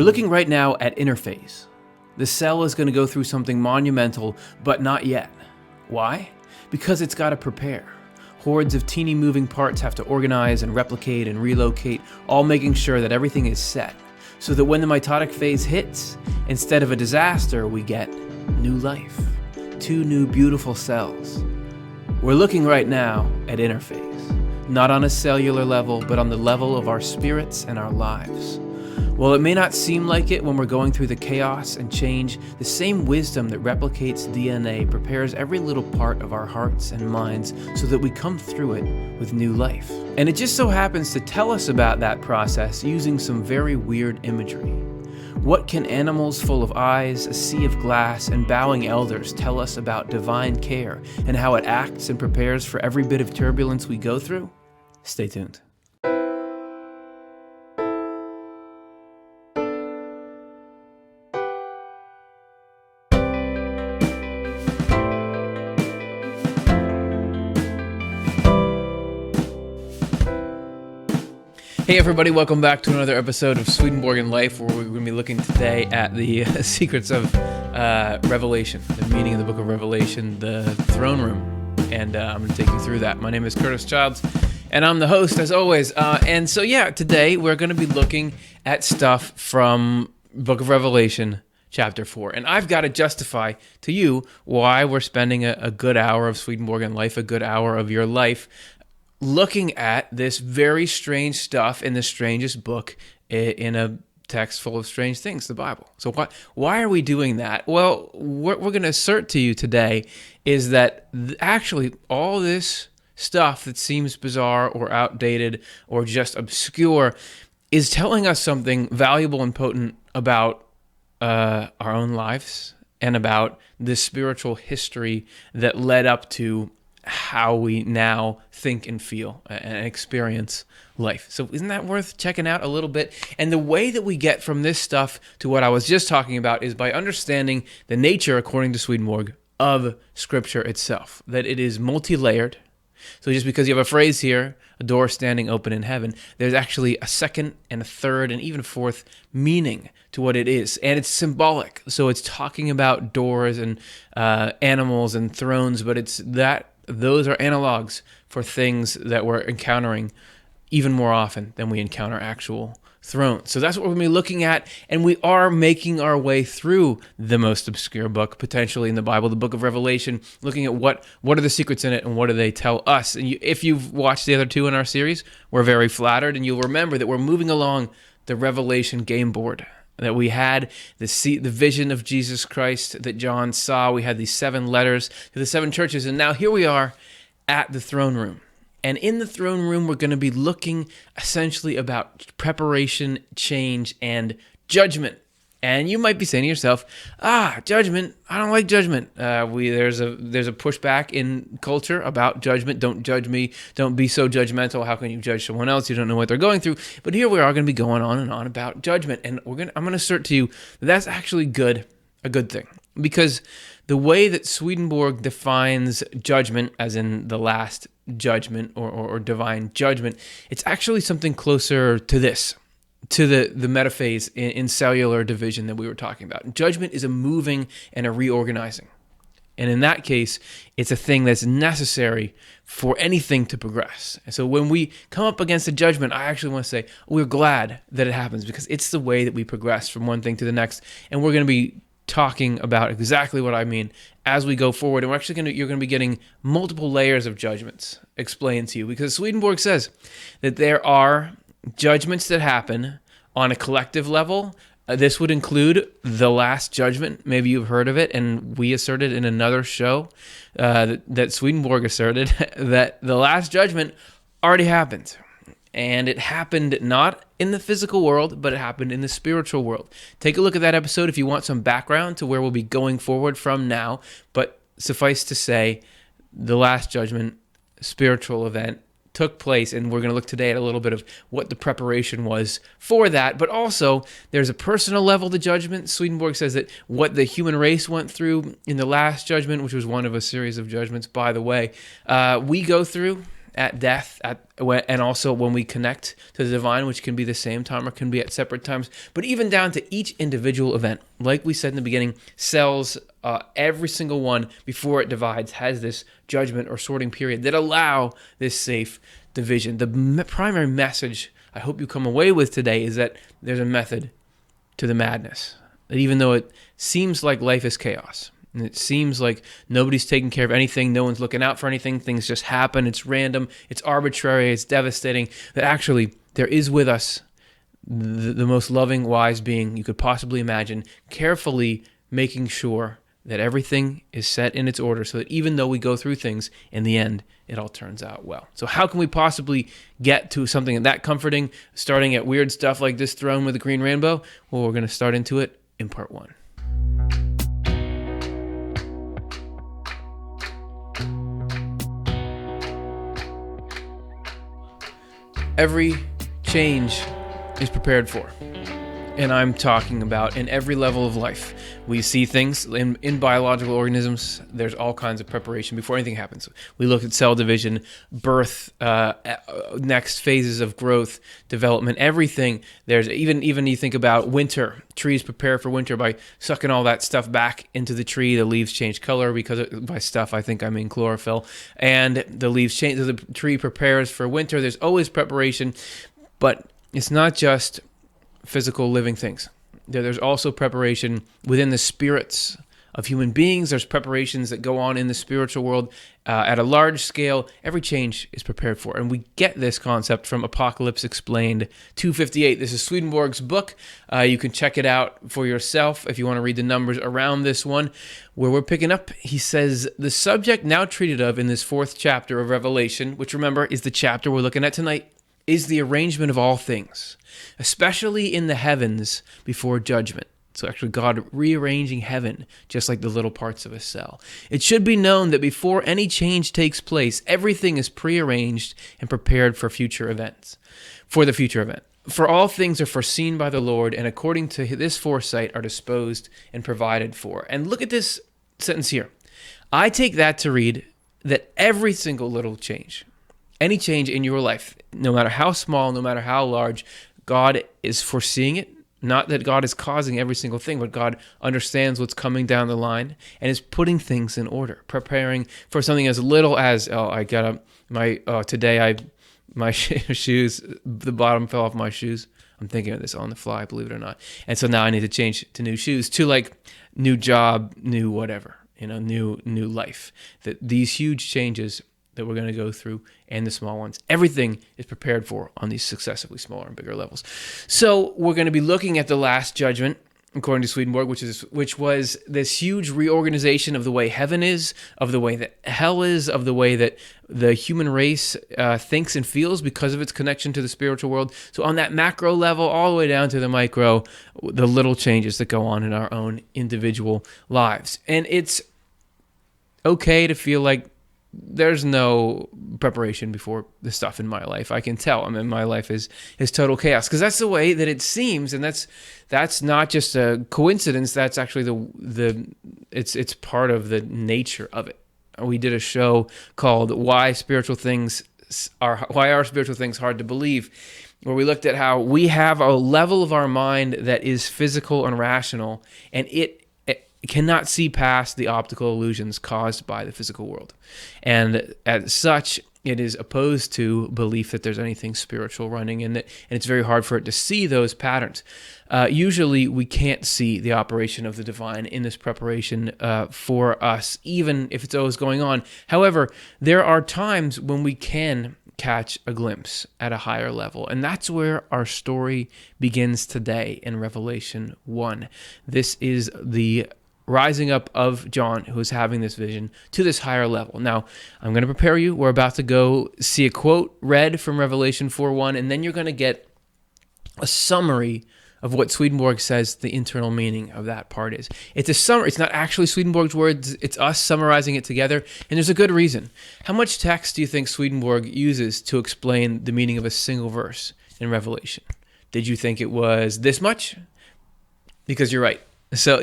We're looking right now at interphase. The cell is going to go through something monumental, but not yet. Why? Because it's got to prepare. Hordes of teeny moving parts have to organize and replicate and relocate, all making sure that everything is set, so that when the mitotic phase hits, instead of a disaster, we get new life. 2 new beautiful cells. We're looking right now at interphase, not on a cellular level, but on the level of our spirits and our lives. While it may not seem like it when we're going through the chaos and change, the same wisdom that replicates DNA prepares every little part of our hearts and minds so that we come through it with new life. And it just so happens to tell us about that process using some very weird imagery. What can animals full of eyes, a sea of glass, and bowing elders tell us about divine care and how it acts and prepares for every bit of turbulence we go through? Stay tuned. Hey everybody, welcome back to another episode of Swedenborgian Life, where we're going to be looking today at the secrets of Revelation, the meaning of the book of Revelation, the throne room, and I'm going to take you through that. My name is Curtis Childs, and I'm the host as always, and so today we're going to be looking at stuff from book of Revelation, chapter 4, and I've got to justify to you why we're spending a good hour of Swedenborgian Life, a good hour of your life, looking at this very strange stuff in the strangest book in a text full of strange things, the Bible. So why are we doing that? Well, what we're going to assert to you today is that actually all this stuff that seems bizarre or outdated or just obscure is telling us something valuable and potent about our own lives and about the spiritual history that led up to how we now think and feel and experience life. So isn't that worth checking out a little bit? And the way that we get from this stuff to what I was just talking about is by understanding the nature, according to Swedenborg, of Scripture itself, that it is multi-layered. So just because you have a phrase here, a door standing open in heaven, there's actually a second and a third and even a fourth meaning to what it is. And it's symbolic. So it's talking about doors and animals and thrones, but it's that those are analogs for things that we're encountering even more often than we encounter actual thrones. So that's what we're going to be looking at, and we are making our way through the most obscure book potentially in the Bible, the book of Revelation, looking at what are the secrets in it and what do they tell us. And if you've watched the other two in our series, we're very flattered, and you'll remember that we're moving along the Revelation game board. That we had the vision of Jesus Christ that John saw. We had these 7 letters to the 7 churches. And now here we are at the throne room. And in the throne room, we're going to be looking essentially about preparation, change, and judgment. And you might be saying to yourself, judgment, I don't like judgment. There's a pushback in culture about judgment. Don't judge me. Don't be so judgmental. How can you judge someone else? You don't know what they're going through. But here we are going to be going on and on about judgment. And I'm going to assert to you that that's actually a good thing. Because the way that Swedenborg defines judgment, as in the last judgment or divine judgment, it's actually something closer to this. To the metaphase in cellular division that we were talking about. Judgment is a moving and a reorganizing. And in that case, it's a thing that's necessary for anything to progress. And so when we come up against a judgment, I actually want to say we're glad that it happens because it's the way that we progress from one thing to the next. And we're going to be talking about exactly what I mean as we go forward. And we're actually you're going to be getting multiple layers of judgments explained to you, because Swedenborg says that there are judgments that happen on a collective level. This would include the Last Judgement. Maybe you've heard of it, and we asserted in another show that Swedenborg asserted that the Last Judgment already happened. And it happened not in the physical world, but it happened in the spiritual world. Take a look at that episode if you want some background to where we'll be going forward from now. But suffice to say, the Last Judgment, spiritual event, took place, and we're going to look today at a little bit of what the preparation was for that. But also, there's a personal level to judgment. Swedenborg says that what the human race went through in the Last Judgment, which was one of a series of judgments, by the way, we go through at death, and also when we connect to the divine, which can be the same time or can be at separate times, but even down to each individual event. Like we said in the beginning, cells, every single one before it divides has this judgment or sorting period that allow this safe division. The primary message I hope you come away with today is that there's a method to the madness. That even though it seems like life is chaos, and it seems like nobody's taking care of anything, no one's looking out for anything, things just happen, it's random, it's arbitrary, it's devastating, that actually there is with us the most loving, wise being you could possibly imagine, carefully making sure that everything is set in its order so that even though we go through things, in the end, it all turns out well. So how can we possibly get to something that comforting, starting at weird stuff like this throne with a green rainbow? Well, we're going to start into it in part 1. Every change is prepared for. And I'm talking about in every level of life. We see things in biological organisms. There's all kinds of preparation before anything happens. We look at cell division, birth, next phases of growth, development, everything. There's even you think about winter. Trees prepare for winter by sucking all that stuff back into the tree. The leaves change color by stuff, I think I mean chlorophyll. And the leaves change. The tree prepares for winter. There's always preparation. But it's not just physical living things. There's also preparation within the spirits of human beings. There's preparations that go on in the spiritual world at a large scale. Every change is prepared for. And we get this concept from Apocalypse Explained 258. This is Swedenborg's book. You can check it out for yourself if you want to read the numbers around this one. Where we're picking up, he says, the subject now treated of in this 4th chapter of Revelation, which remember is the chapter we're looking at tonight, is the arrangement of all things, especially in the heavens before judgment. So actually God rearranging heaven, just like the little parts of a cell. It should be known that before any change takes place, everything is prearranged and prepared for future events, for the future event. For all things are foreseen by the Lord, and according to this foresight are disposed and provided for. And look at this sentence here. I take that to read that every single little change, any change in your life, no matter how small, no matter how large, God is foreseeing it. Not that God is causing every single thing, but God understands what's coming down the line and is putting things in order, preparing for something as little as, my shoes, the bottom fell off my shoes. I'm thinking of this on the fly, believe it or not. And so now I need to change to new shoes, to like new job, new whatever, new life. That these huge changes that we're going to go through and the small ones, everything is prepared for on these successively smaller and bigger levels. So we're going to be looking at the Last Judgment, according to Swedenborg, which was this huge reorganization of the way heaven is, of the way that hell is, of the way that the human race thinks and feels because of its connection to the spiritual world. So on that macro level, all the way down to the micro, the little changes that go on in our own individual lives. And it's okay to feel like there's no preparation before the stuff in my life. I can tell. My life is total chaos because that's the way that it seems, and that's not just a coincidence. That's actually it's part of the nature of it. We did a show called "Why Are Spiritual Things Hard to Believe," where we looked at how we have a level of our mind that is physical and rational, and it cannot see past the optical illusions caused by the physical world. And as such, it is opposed to belief that there's anything spiritual running in it, and it's very hard for it to see those patterns. Usually, we can't see the operation of the divine in this preparation for us, even if it's always going on. However, there are times when we can catch a glimpse at a higher level, and that's where our story begins today in Revelation 1. This is the rising up of John, who is having this vision to this higher level. Now, I'm going to prepare you. We're about to go see a quote read from Revelation 4:1, and then you're going to get a summary of what Swedenborg says the internal meaning of that part is. It's a summary. It's not actually Swedenborg's words. It's us summarizing it together, and there's a good reason. How much text do you think Swedenborg uses to explain the meaning of a single verse in Revelation? Did you think it was this much? Because you're right. So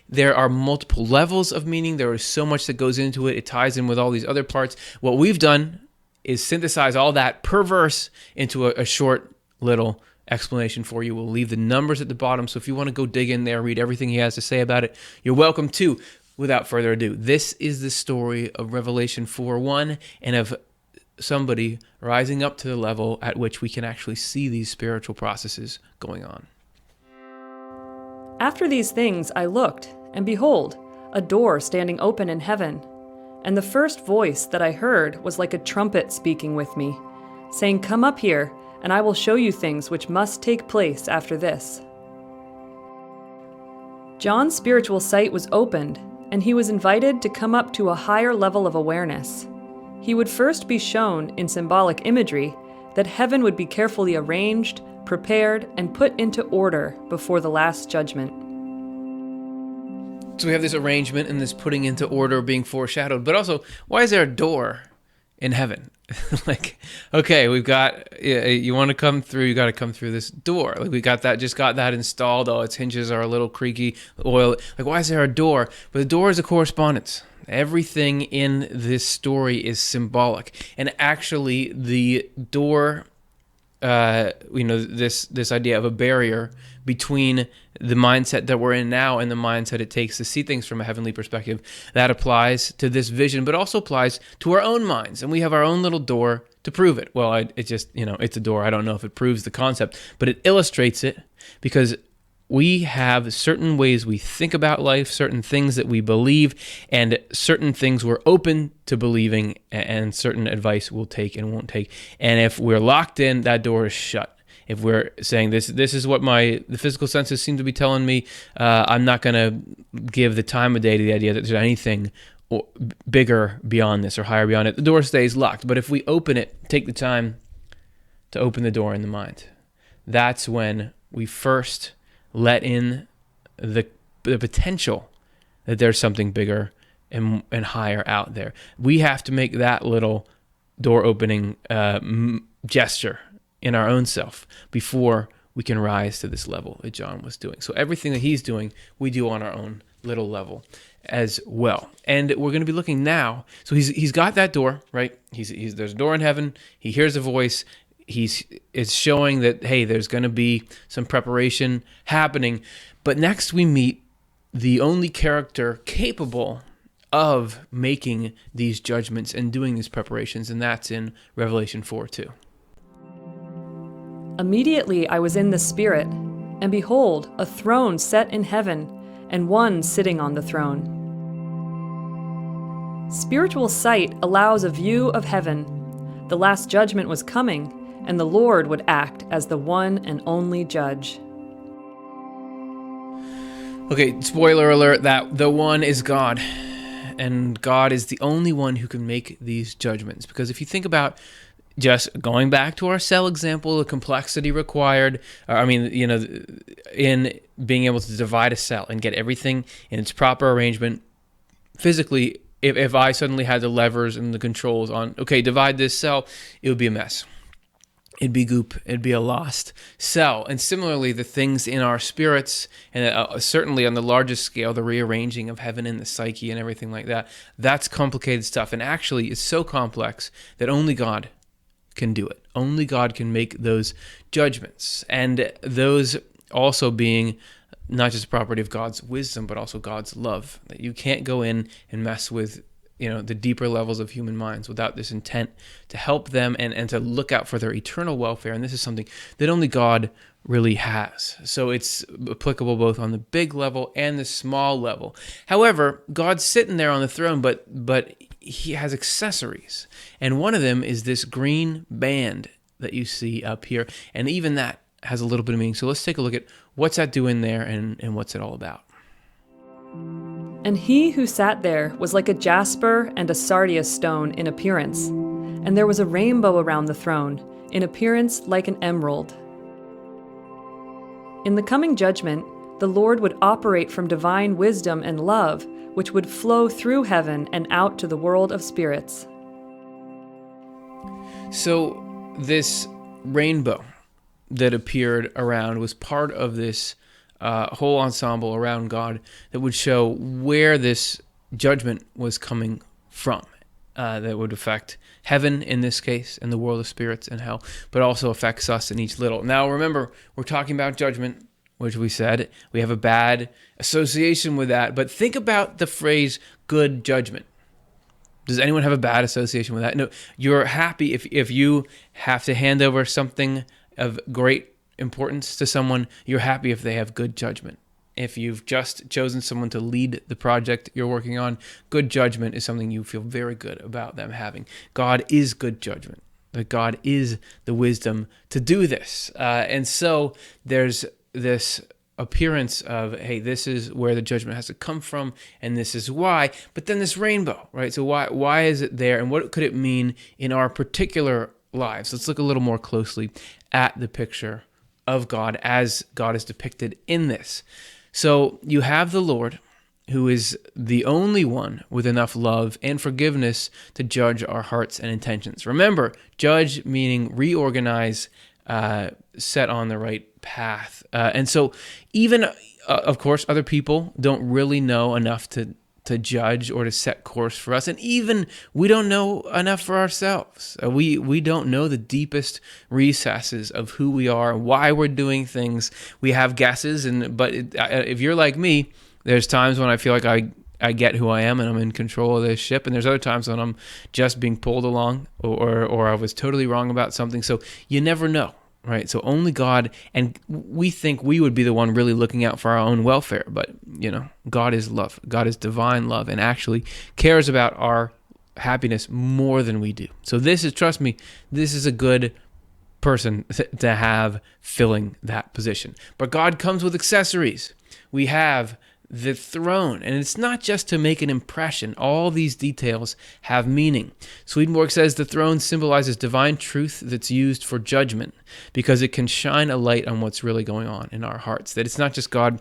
there are multiple levels of meaning. There is so much that goes into it. It ties in with all these other parts. What we've done is synthesize all that per verse into a short little explanation for you. We'll leave the numbers at the bottom, so if you want to go dig in there, read everything he has to say about it, you're welcome to. Without further ado, this is the story of Revelation 4:1 and of somebody rising up to the level at which we can actually see these spiritual processes going on. After these things I looked, and behold, a door standing open in heaven. And the first voice that I heard was like a trumpet speaking with me, saying, "Come up here, and I will show you things which must take place after this." John's spiritual sight was opened, and he was invited to come up to a higher level of awareness. He would first be shown in symbolic imagery that heaven would be carefully arranged, prepared, and put into order before the Last Judgement. So we have this arrangement and this putting into order being foreshadowed, but also, why is there a door in heaven? Like, okay, we've got, you want to come through, you got to come through this door. Like, we got that, just got that installed. Oh, its hinges are a little creaky, oil. Like, why is there a door? But the door is a correspondence. Everything in this story is symbolic. And actually, the door, this idea of a barrier between the mindset that we're in now and the mindset it takes to see things from a heavenly perspective, that applies to this vision, but also applies to our own minds. And we have our own little door to prove it. Well, it's just, it's a door. I don't know if it proves the concept, but it illustrates it, because we have certain ways we think about life, certain things that we believe, and certain things we're open to believing, and certain advice we'll take and won't take. And if we're locked in, that door is shut. If we're saying this is what the physical senses seem to be telling me, I'm not going to give the time of day to the idea that there's anything bigger beyond this or higher beyond it. The door stays locked. But if we open it, take the time to open the door in the mind, that's when we first let in the potential that there's something bigger and higher out there. We have to make that little door opening gesture in our own self before we can rise to this level that John was doing. So everything that he's doing, we do on our own little level as well. And we're going to be looking now. So he's got that door, right? There's a door in heaven. He hears a voice. It's showing that, hey, there's going to be some preparation happening. But next we meet the only character capable of making these judgments and doing these preparations, and that's in Revelation 4:2. Immediately I was in the Spirit, and behold, a throne set in heaven, and one sitting on the throne. Spiritual sight allows a view of heaven. The Last Judgment was coming, and the Lord would act as the one and only judge. Okay, spoiler alert, that the one is God, and God is the only one who can make these judgments. Because if you think about just going back to our cell example, the complexity required, in being able to divide a cell and get everything in its proper arrangement physically, if I suddenly had the levers and the controls on, okay, divide this cell, it would be a mess. It'd be goop. It'd be a lost cell. And similarly, the things in our spirits, and certainly on the largest scale, the rearranging of heaven and the psyche and everything like that, that's complicated stuff. And actually, it's so complex that only God can do it. Only God can make those judgments. And those also being not just a property of God's wisdom, but also God's love. That you can't go in and mess with the deeper levels of human minds without this intent to help them and to look out for their eternal welfare. And this is something that only God really has. So it's applicable both on the big level and the small level. However, God's sitting there on the throne, but he has accessories. And one of them is this green band that you see up here. And even that has a little bit of meaning. So let's take a look at what's that doing there and what's it all about. And he who sat there was like a jasper and a sardius stone in appearance, and there was a rainbow around the throne, in appearance like an emerald. In the coming judgment, the Lord would operate from divine wisdom and love, which would flow through heaven and out to the world of spirits. So this rainbow that appeared around was part of this whole ensemble around God that would show where this judgment was coming from. that would affect heaven in this case, and the world of spirits and hell, but also affects us in each little. Now, remember, we're talking about judgment, which we said we have a bad association with that. But think about the phrase "good judgment." Does anyone have a bad association with that? No, you're happy if you have to hand over something of great importance to someone. You're happy if they have good judgment. If you've just chosen someone to lead the project you're working on, good judgment is something you feel very good about them having. God is good judgment. That God is the wisdom to do this. And so there's this appearance of, hey, this is where the judgment has to come from, and this is why. But then this rainbow, right? So why is it there, and what could it mean in our particular lives? Let's look a little more closely at the picture of God as God is depicted in this. So you have the Lord, who is the only one with enough love and forgiveness to judge our hearts and intentions. Remember, judge meaning reorganize, set on the right path. And so even, of course, other people don't really know enough to judge or to set course for us. And even we don't know enough for ourselves. We don't know the deepest recesses of who we are, why we're doing things. We have guesses, but if you're like me, there's times when I feel like I get who I am and I'm in control of this ship, and there's other times when I'm just being pulled along or I was totally wrong about something. So you never know. Right, so only God, and we think we would be the one really looking out for our own welfare, but God is love. God is divine love, and actually cares about our happiness more than we do. So trust me, this is a good person to have filling that position. But God comes with accessories. We have the throne, and it's not just to make an impression. All these details have meaning. Swedenborg says the throne symbolizes divine truth that's used for judgment because it can shine a light on what's really going on in our hearts. That it's not just God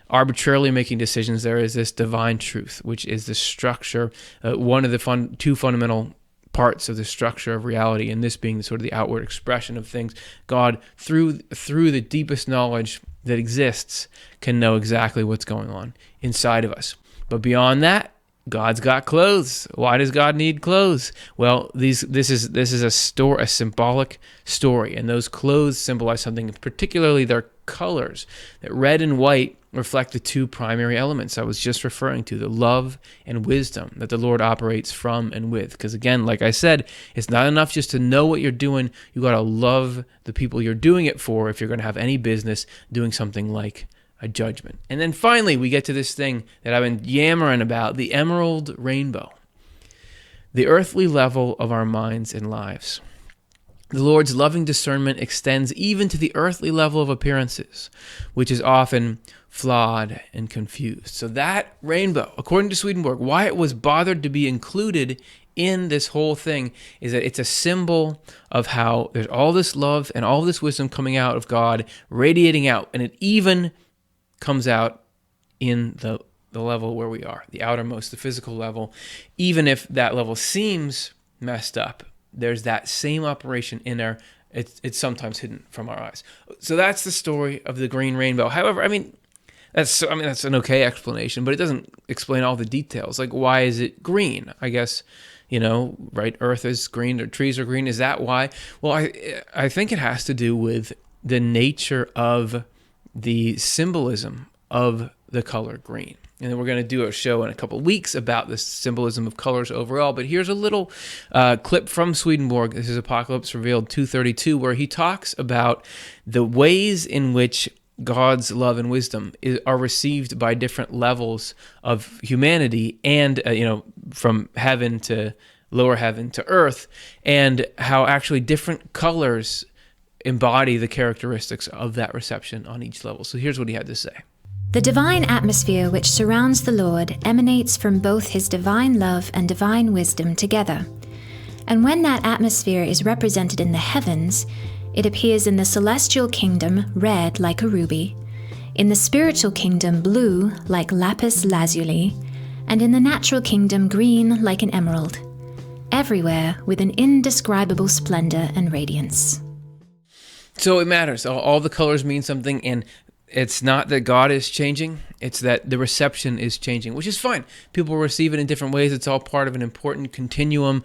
arbitrarily making decisions. There is this divine truth, which is the structure, one of the two fundamental parts of the structure of reality, and this being sort of the outward expression of things. God, through the deepest knowledge that exists, can know exactly what's going on inside of us. But beyond that, God's got clothes. Why does God need clothes? Well, this is a symbolic story, and those clothes symbolize something, particularly their colors. That red and white reflect the two primary elements I was just referring to, the love and wisdom that the Lord operates from and with. Because again, like I said, it's not enough just to know what you're doing. You got to love the people you're doing it for if you're going to have any business doing something like a judgment. And then finally, we get to this thing that I've been yammering about, the emerald rainbow, the earthly level of our minds and lives. The Lord's loving discernment extends even to the earthly level of appearances, which is often flawed and confused. So that rainbow, according to Swedenborg, why it was bothered to be included in this whole thing is that it's a symbol of how there's all this love and all this wisdom coming out of God, radiating out, and it even comes out in the level where we are, the outermost, the physical level. Even if that level seems messed up, there's that same operation in there. It's sometimes hidden from our eyes. So that's the story of the green rainbow. However, that's an okay explanation, but it doesn't explain all the details. Like, why is it green? I guess, right? Earth is green, or trees are green. Is that why? Well, I think it has to do with the nature of the symbolism of the color green. And then we're going to do a show in a couple of weeks about the symbolism of colors overall. But here's a little clip from Swedenborg. This is Apocalypse Revealed 232, where he talks about the ways in which God's love and wisdom are received by different levels of humanity, and from heaven to lower heaven to earth, and how actually different colors embody the characteristics of that reception on each level. So here's what he had to say. The divine atmosphere which surrounds the Lord emanates from both his divine love and divine wisdom together. And when that atmosphere is represented in the heavens, it appears in the celestial kingdom red like a ruby, in the spiritual kingdom blue like lapis lazuli, and in the natural kingdom green like an emerald, everywhere with an indescribable splendor and radiance. So it matters. All the colors mean something, and it's not that God is changing, it's that the reception is changing, which is fine. People receive it in different ways. It's all part of an important continuum.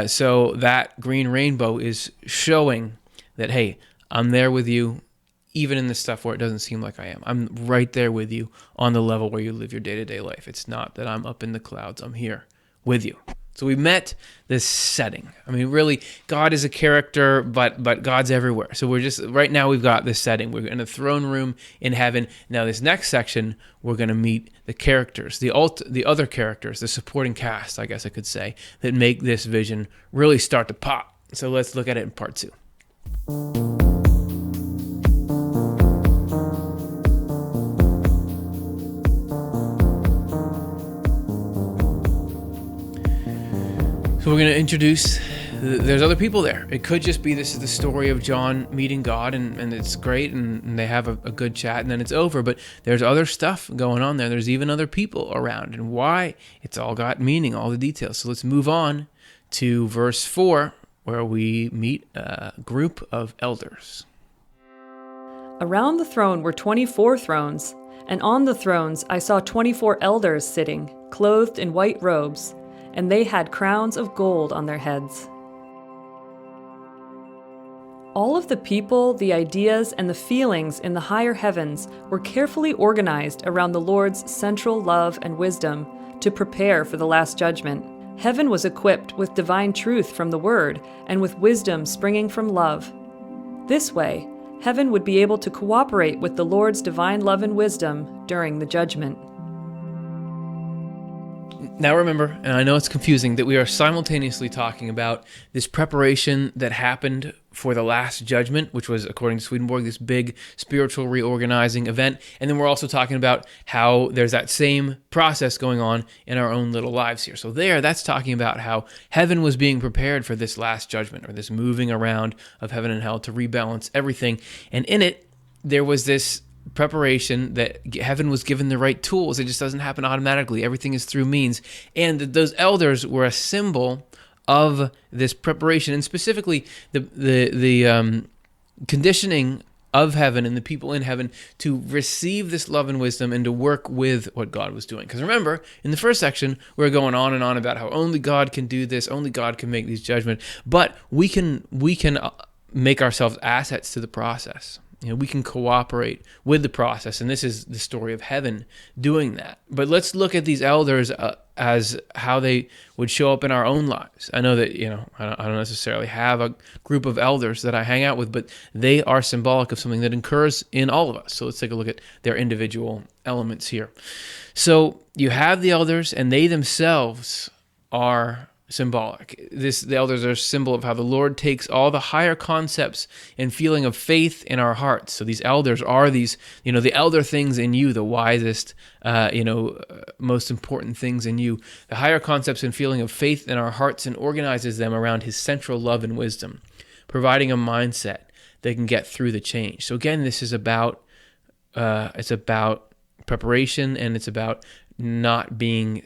So that green rainbow is showing that, hey, I'm there with you, even in the stuff where it doesn't seem like I am. I'm right there with you on the level where you live your day-to-day life. It's not that I'm up in the clouds. I'm here with you. So we met this setting. I mean, really, God is a character, but God's everywhere. So we're just, right now we've got this setting. We're in a throne room in heaven. Now this next section, we're going to meet the characters, the other characters, the supporting cast, I guess I could say, that make this vision really start to pop. So let's look at it in part 2. So we're going to introduce, there's other people there. It could just be this is the story of John meeting God, and it's great, and they have a good chat, and then it's over. But there's other stuff going on there. There's even other people around, and why? It's all got meaning, all the details. So let's move on to verse 4, where we meet a group of elders. Around the throne were 24 thrones, and on the thrones I saw 24 elders sitting, clothed in white robes, and they had crowns of gold on their heads. All of the people, the ideas, and the feelings in the higher heavens were carefully organized around the Lord's central love and wisdom to prepare for the Last Judgment. Heaven was equipped with divine truth from the Word and with wisdom springing from love. This way, heaven would be able to cooperate with the Lord's divine love and wisdom during the judgment. Now remember, and I know it's confusing, that we are simultaneously talking about this preparation that happened for the Last Judgment, which was, according to Swedenborg, this big spiritual reorganizing event. And then we're also talking about how there's that same process going on in our own little lives here. So that's talking about how heaven was being prepared for this Last Judgment, or this moving around of heaven and hell to rebalance everything. And in it, there was this preparation that heaven was given the right tools. It just doesn't happen automatically. Everything is through means. And those elders were a symbol of this preparation, and specifically the conditioning of heaven and the people in heaven to receive this love and wisdom and to work with what God was doing. Because remember, in the first section, we're going on and on about how only God can do this, only God can make these judgments, but we can make ourselves assets to the process. We can cooperate with the process, and this is the story of heaven doing that. But let's look at these elders as how they would show up in our own lives. I know that, I don't necessarily have a group of elders that I hang out with, but they are symbolic of something that occurs in all of us. So let's take a look at their individual elements here. So you have the elders, and they themselves are symbolic. The elders are a symbol of how the Lord takes all the higher concepts and feeling of faith in our hearts. So these elders are these, the elder things in you, the wisest, most important things in you, the higher concepts and feeling of faith in our hearts, and organizes them around His central love and wisdom, providing a mindset that can get through the change. So again, this is about, it's about preparation, and it's about not being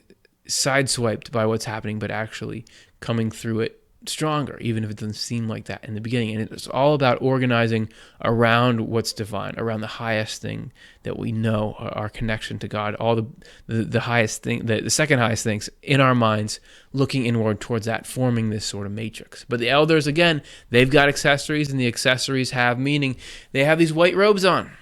sideswiped by what's happening, but actually coming through it stronger, even if it doesn't seem like that in the beginning. And it's all about organizing around what's divine, around the highest thing that we know, our connection to God, all the highest thing, the second highest things in our minds, looking inward towards that, forming this sort of matrix. But the elders, again, they've got accessories, and the accessories have meaning. They have these white robes on.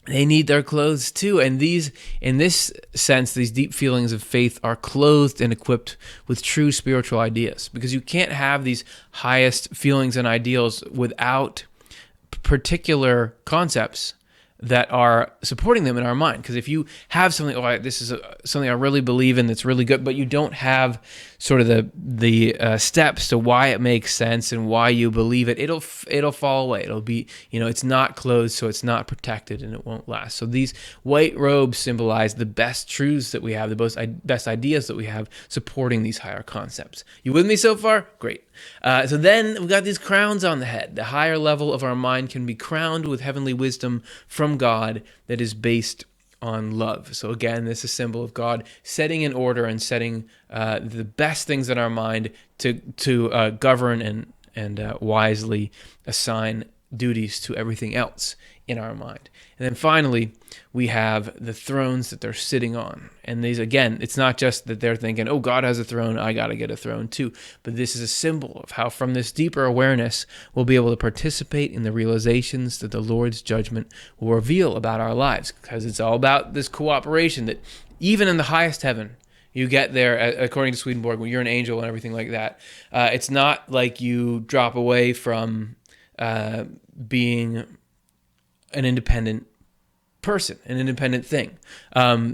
They need their clothes too. And these, in this sense, these deep feelings of faith are clothed and equipped with true spiritual ideas, because you can't have these highest feelings and ideals without particular concepts that are supporting them in our mind. Because if you have something, this is something I really believe in that's really good, but you don't have sort of the steps to why it makes sense and why you believe it, it'll fall away. It'll be, it's not closed, so it's not protected, and it won't last. So these white robes symbolize the best truths that we have, the best ideas that we have, supporting these higher concepts. You with me so far? Great. So then we've got these crowns on the head. The higher level of our mind can be crowned with heavenly wisdom from God that is based on love. So again, this is a symbol of God setting in order and setting the best things in our mind to govern and wisely assign duties to everything else in our mind. And then finally, we have the thrones that they're sitting on. And these, again, it's not just that they're thinking, oh, God has a throne, I got to get a throne too. But this is a symbol of how from this deeper awareness, we'll be able to participate in the realizations that the Lord's judgment will reveal about our lives. Because it's all about this cooperation that even in the highest heaven, you get there, according to Swedenborg, when you're an angel and everything like that. It's not like you drop away from being an independent person, an independent thing.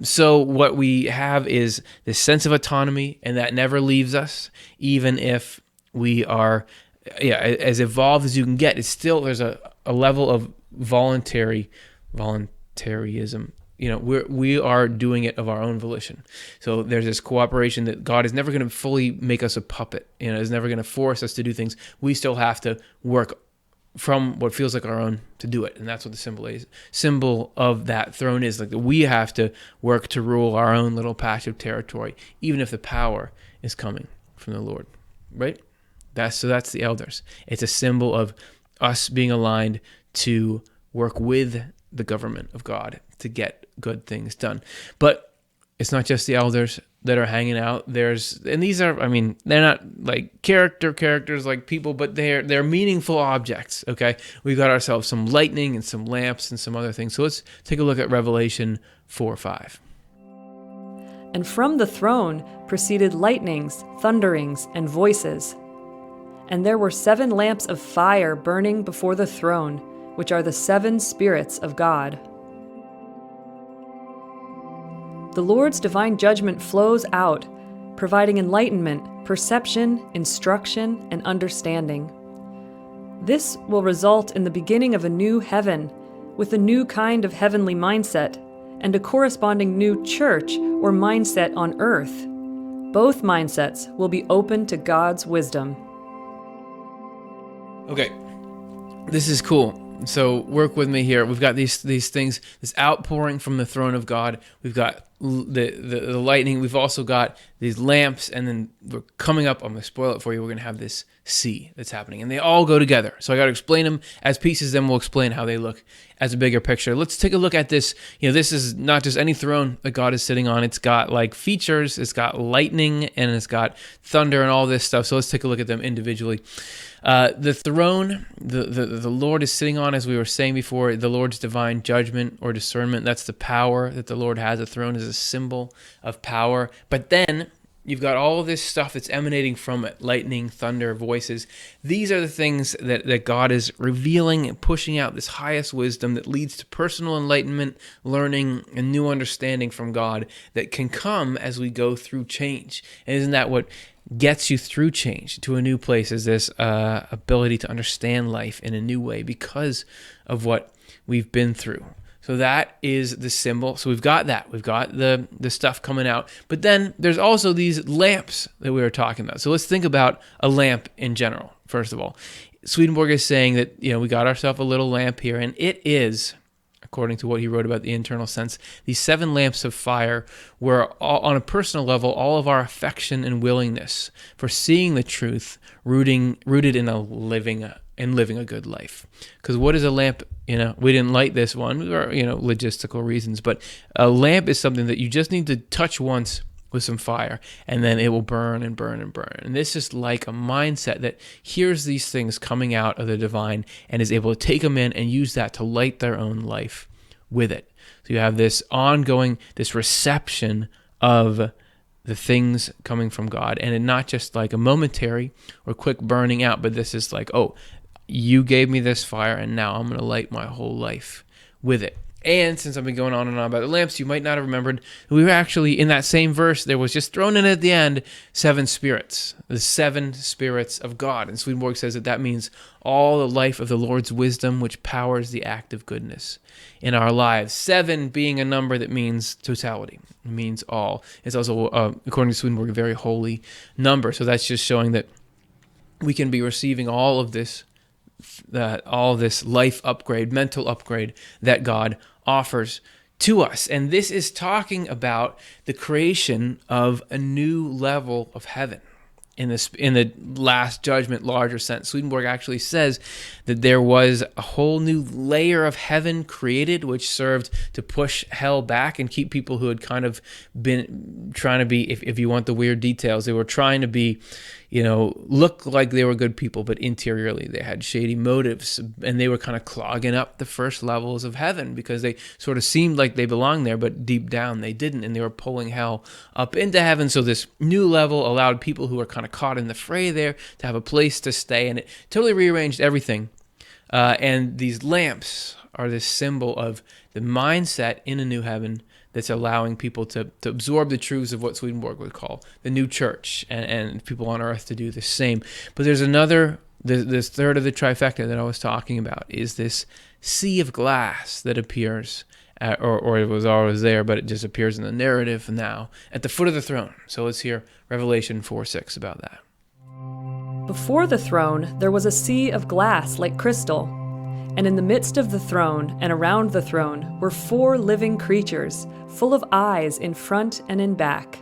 So what we have is this sense of autonomy, and that never leaves us, even if we are as evolved as you can get. It's still, there's a level of voluntarism. We are doing it of our own volition. So there's this cooperation that God is never going to fully make us a puppet. Is never going to force us to do things. We still have to work from what feels like our own to do it. And that's what the symbol of that throne is. Like, we have to work to rule our own little patch of territory, even if the power is coming from the Lord, right? That's the elders. It's a symbol of us being aligned to work with the government of God to get good things done. But it's not just the elders that are hanging out. These are, they're not like characters like people, but they're meaningful objects, okay? We've got ourselves some lightning and some lamps and some other things. So let's take a look at Revelation 4:5. And from the throne proceeded lightnings, thunderings, and voices. And there were 7 lamps of fire burning before the throne, which are the 7 spirits of God. The Lord's divine judgment flows out, providing enlightenment, perception, instruction, and understanding. This will result in the beginning of a new heaven, with a new kind of heavenly mindset, and a corresponding new church or mindset on earth. Both mindsets will be open to God's wisdom. Okay, this is cool. So work with me here. We've got these things, this outpouring from the throne of God. We've got the lightning. We've also got these lamps, and then we're coming up. I'm going to spoil it for you. We're going to have this sea that's happening, and they all go together. So I got to explain them as pieces. Then we'll explain how they look as a bigger picture. Let's take a look at this. This is not just any throne that God is sitting on. It's got like features. It's got lightning, and it's got thunder and all this stuff. So let's take a look at them individually. The throne, the Lord is sitting on, as we were saying before, the Lord's divine judgment or discernment. That's the power that the Lord has. A throne is a symbol of power. But then you've got all of this stuff that's emanating from it, lightning, thunder, voices. These are the things that God is revealing and pushing out, this highest wisdom that leads to personal enlightenment, learning, and new understanding from God that can come as we go through change. And isn't that what gets you through change to a new place, is this ability to understand life in a new way because of what we've been through. So that is the symbol. So we've got that. We've got the stuff coming out. But then there's also these lamps that we were talking about. So let's think about a lamp in general, first of all. Swedenborg is saying that, we got ourselves a little lamp here, and it is, according to what he wrote about the internal sense, these 7 lamps of fire were, all, on a personal level, all of our affection and willingness for seeing the truth rooted in living a good life. Because what is a lamp? We didn't light this one for logistical reasons, but a lamp is something that you just need to touch once with some fire, and then it will burn and burn and burn. And this is like a mindset that hears these things coming out of the divine and is able to take them in and use that to light their own life with it. So you have this ongoing, this reception of the things coming from God, and not just like a momentary or quick burning out, but this is like, oh, you gave me this fire, and now I'm going to light my whole life with it. And since I've been going on and on about the lamps, you might not have remembered, we were actually, in that same verse, there was just thrown in at the end, 7 spirits, the 7 spirits of God. And Swedenborg says that means all the life of the Lord's wisdom, which powers the act of goodness in our lives. 7 being a number that means totality. It means all. It's also, according to Swedenborg, a very holy number. So that's just showing that we can be receiving all of this life upgrade, mental upgrade that God offers to us. And this is talking about the creation of a new level of heaven. in the Last Judgement larger sense. Swedenborg actually says that there was a whole new layer of heaven created, which served to push hell back and keep people who had kind of been trying to be, if you want the weird details, they were trying to be, look like they were good people, but interiorly they had shady motives, and they were kind of clogging up the first levels of heaven because they sort of seemed like they belonged there, but deep down they didn't, and they were pulling hell up into heaven. So this new level allowed people who were kind of caught in the fray there to have a place to stay, and it totally rearranged everything. And these lamps are this symbol of the mindset in a new heaven that's allowing people to absorb the truths of what Swedenborg would call the new church, and people on earth to do the same. But there's this third of the trifecta that I was talking about is this sea of glass that appears, or it was always there, but it just appears in the narrative now at the foot of the throne. So let's hear Revelation 4:6 about that. Before the throne there was a sea of glass like crystal, and in the midst of the throne and around the throne were 4 living creatures, full of eyes in front and in back.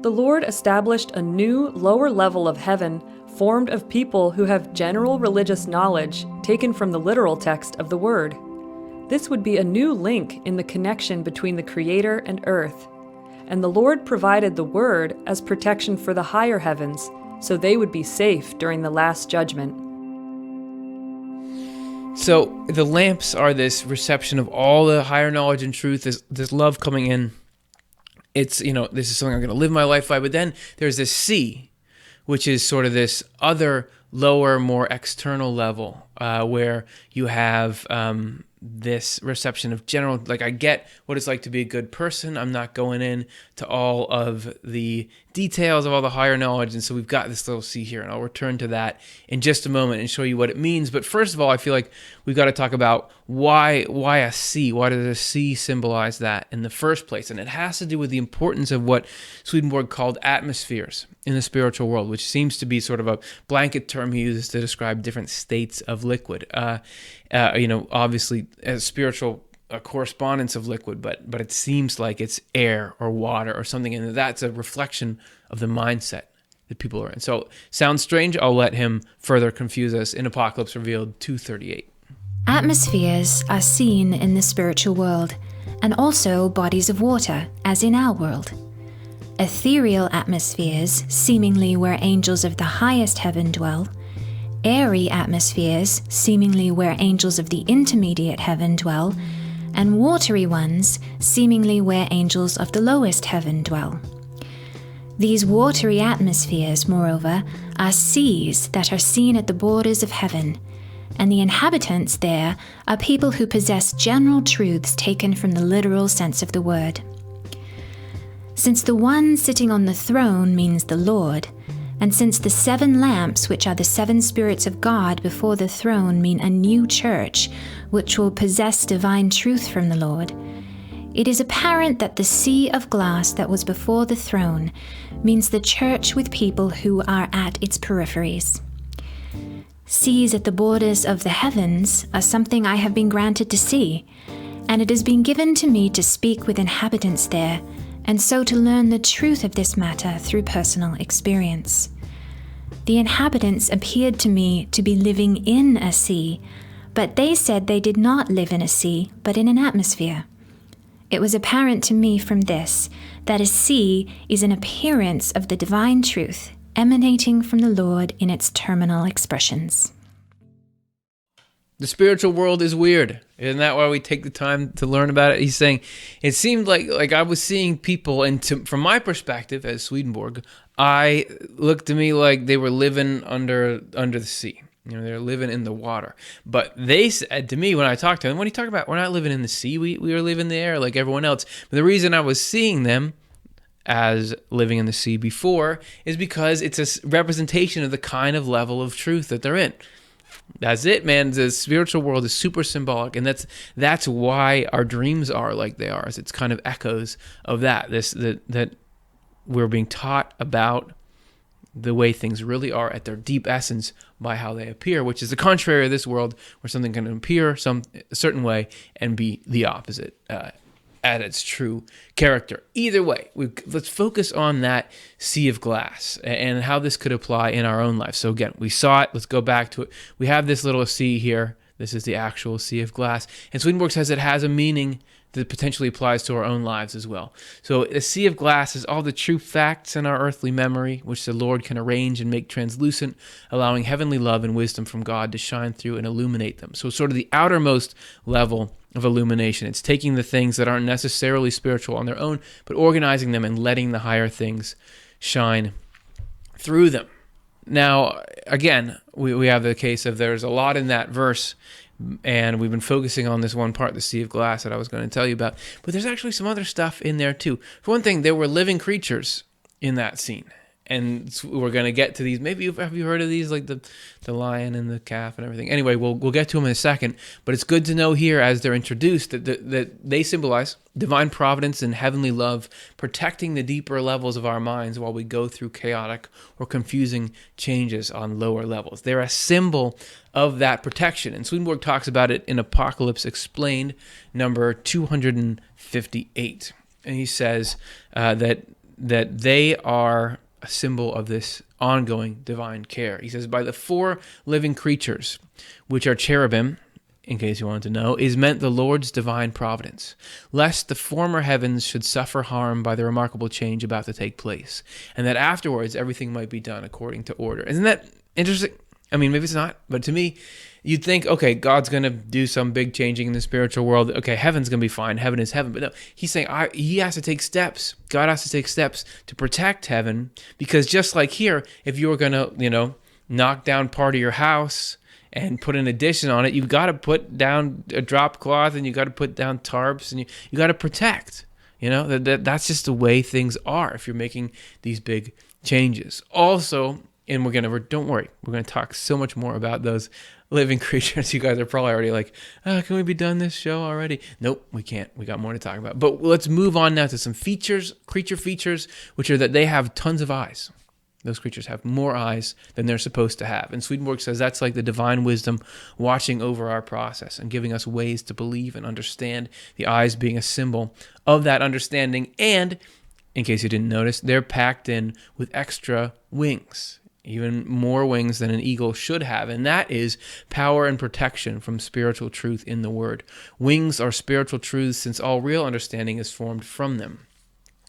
The Lord established a new, lower level of heaven formed of people who have general religious knowledge taken from the literal text of the Word. This would be a new link in the connection between the Creator and earth, and the Lord provided the Word as protection for the higher heavens, so they would be safe during the Last Judgement. So the lamps are this reception of all the higher knowledge and truth, this love coming in. It's, this is something I'm going to live my life by. But then there's this sea, which is sort of this other, lower, more external level, where you have this reception of general, like, I get what it's like to be a good person. I'm not going in to all of the details of all the higher knowledge. And so we've got this little sea here, and I'll return to that in just a moment and show you what it means. But first of all, I feel like we've got to talk about why a sea? Why does a sea symbolize that in the first place? And it has to do with the importance of what Swedenborg called atmospheres in the spiritual world, which seems to be sort of a blanket term he uses to describe different states of liquid. Obviously a spiritual correspondence of liquid, but it seems like it's air or water or something, and that's a reflection of the mindset that people are in. So, sounds strange? I'll let him further confuse us in Apocalypse Revealed 2:38. Atmospheres are seen in the spiritual world, and also bodies of water, as in our world. Ethereal atmospheres, seemingly where angels of the highest heaven dwell, airy atmospheres, seemingly where angels of the intermediate heaven dwell, and watery ones, seemingly where angels of the lowest heaven dwell. These watery atmospheres, moreover, are seas that are seen at the borders of heaven, and the inhabitants there are people who possess general truths taken from the literal sense of the word. Since the one sitting on the throne means the Lord, and since the 7 lamps, which are the 7 spirits of God before the throne, mean a new church, which will possess divine truth from the Lord, it is apparent that the sea of glass that was before the throne means the church with people who are at its peripheries. Seas at the borders of the heavens are something I have been granted to see, and it has been given to me to speak with inhabitants there, and so to learn the truth of this matter through personal experience. The inhabitants appeared to me to be living in a sea, but they said they did not live in a sea, but in an atmosphere. It was apparent to me from this that a sea is an appearance of the divine truth emanating from the Lord in its terminal expressions. The spiritual world is weird. Isn't that why we take the time to learn about it? He's saying, it seemed like I was seeing people, and from my perspective as Swedenborg, I looked to me like they were living under the sea. They're living in the water. But they said to me when I talked to them, what are you talking about? We're not living in the sea. We are living there like everyone else. But the reason I was seeing them as living in the sea before is because it's a representation of the kind of level of truth that they're in. That's it, man. The spiritual world is super symbolic, and that's why our dreams are like they are. It's kind of echoes of that. That we're being taught about the way things really are at their deep essence by how they appear, which is the contrary of this world, where something can appear a certain way and be the opposite. at its true character. Either way, let's focus on that sea of glass and how this could apply in our own life. So again, we saw it. Let's go back to it. We have this little sea here. This is the actual sea of glass. And Swedenborg says it has a meaning that potentially applies to our own lives as well. So a sea of glass is all the true facts in our earthly memory, which the Lord can arrange and make translucent, allowing heavenly love and wisdom from God to shine through and illuminate them. So sort of the outermost level of illumination. It's taking the things that aren't necessarily spiritual on their own, but organizing them and letting the higher things shine through them. Now, again, we have the case of there's a lot in that verse, and we've been focusing on this one part, the sea of glass, that I was going to tell you about. But there's actually some other stuff in there too. For one thing, there were living creatures in that scene. And we're going to get to these. Maybe have you heard of these, like the lion and the calf and everything? Anyway, we'll get to them in a second. But it's good to know here as they're introduced that they symbolize divine providence and heavenly love, protecting the deeper levels of our minds while we go through chaotic or confusing changes on lower levels. They're a symbol of that protection. And Swedenborg talks about it in Apocalypse Explained, number 258. And he says that they are a symbol of this ongoing divine care. He says, by the 4 living creatures, which are cherubim, in case you wanted to know, is meant the Lord's divine providence, lest the former heavens should suffer harm by the remarkable change about to take place, and that afterwards everything might be done according to order. Isn't that interesting? I mean, maybe it's not, but to me, you'd think, okay, God's going to do some big changing in the spiritual world. Okay, heaven's going to be fine. Heaven is heaven. But no, he's saying he has to take steps. God has to take steps to protect heaven, because just like here, if you were going to, knock down part of your house and put an addition on it, you've got to put down a drop cloth and you got to put down tarps and you got to protect. That's just the way things are if you're making these big changes. Also, and don't worry, we're going to talk so much more about those living creatures. You guys are probably already like, can we be done this show already? Nope, we can't. We got more to talk about. But let's move on now to some creature features, which are that they have tons of eyes. Those creatures have more eyes than they're supposed to have. And Swedenborg says that's like the divine wisdom watching over our process and giving us ways to believe and understand, the eyes being a symbol of that understanding. And, in case you didn't notice, they're packed in with extra wings. Even more wings than an eagle should have, and that is power and protection from spiritual truth in the Word. Wings are spiritual truths, since all real understanding is formed from them.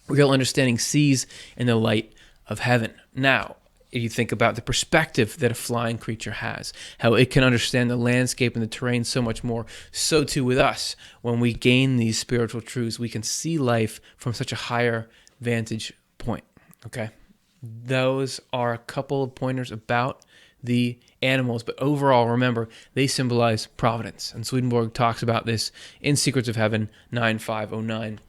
Real understanding sees in the light of heaven. Now, if you think about the perspective that a flying creature has, how it can understand the landscape and the terrain so much more, so too with us. When we gain these spiritual truths, we can see life from such a higher vantage point, okay? Those are a couple of pointers about the animals, but overall, remember, they symbolize providence. And Swedenborg talks about this in Secrets of Heaven 9509,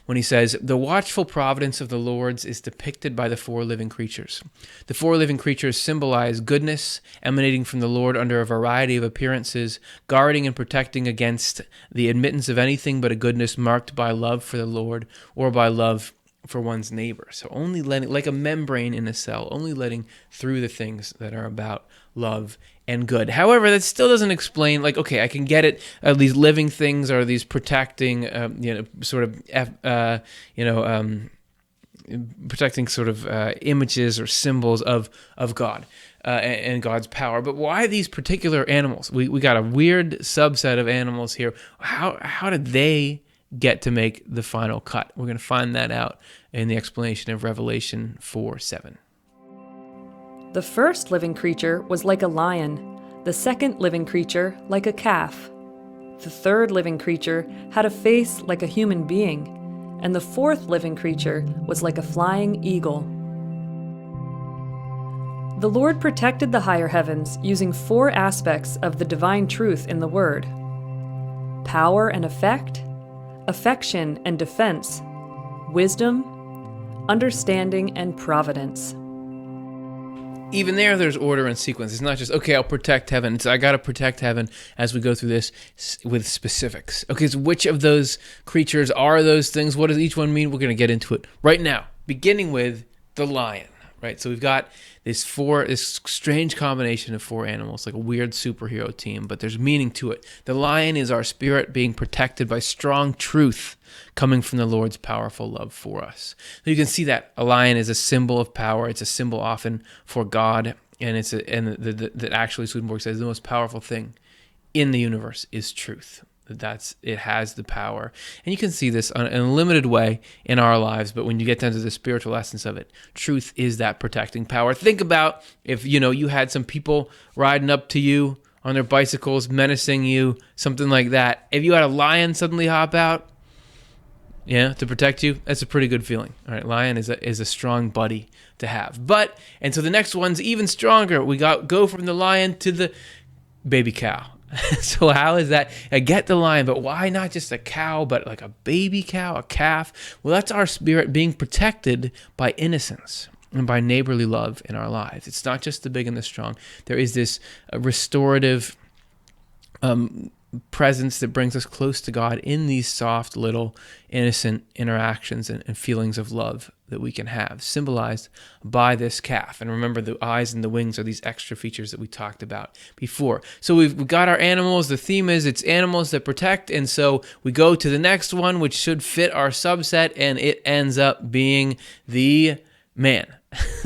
when he says, the watchful providence of the Lord's is depicted by the 4 living creatures. The 4 living creatures symbolize goodness emanating from the Lord under a variety of appearances, guarding and protecting against the admittance of anything but a goodness marked by love for the Lord or by love for one's neighbor. So only letting, like a membrane in a cell, only letting through the things that are about love and good. However, that still doesn't explain, like, okay, I can get it. These living things are these protecting, protecting sort of images or symbols of God and God's power. But why these particular animals? We got a weird subset of animals here. How did they get to make the final cut? We're going to find that out in the explanation of Revelation 4:7. The first living creature was like a lion, the second living creature like a calf. The third living creature had a face like a human being, and the fourth living creature was like a flying eagle. The Lord protected the higher heavens using 4 aspects of the divine truth in the Word: power and effect, affection and defense, wisdom, understanding, and providence. Even there's order and sequence. It's not just, okay, I'll protect heaven. I got to protect heaven as we go through this with specifics. Okay, so which of those creatures are those things? What does each one mean? We're going to get into it right now, beginning with the lion. right? So we've got this strange combination of four animals, like a weird superhero team, but there's meaning to it. The lion is our spirit being protected by strong truth coming from the Lord's powerful love for us. So you can see that a lion is a symbol of power. It's a symbol often for God, and that actually Swedenborg says the most powerful thing in the universe is truth. It has the power. And you can see this in a limited way in our lives, but when you get down to the spiritual essence of it, truth is that protecting power. Think about if, you had some people riding up to you on their bicycles, menacing you, something like that. If you had a lion suddenly hop out, to protect you, that's a pretty good feeling. All right, lion is a strong buddy to have. And so the next one's even stronger. We go from the lion to the baby cow. So how is that? I get the lion, but why not just a cow, but like a baby cow, a calf? Well, that's our spirit being protected by innocence and by neighborly love in our lives. It's not just the big and the strong. There is this restorative presence that brings us close to God in these soft, little, innocent interactions and feelings of love that we can have, symbolized by this calf. And remember, the eyes and the wings are these extra features that we talked about before. So we've got our animals. The theme is it's animals that protect. And so we go to the next one, which should fit our subset, and it ends up being the man.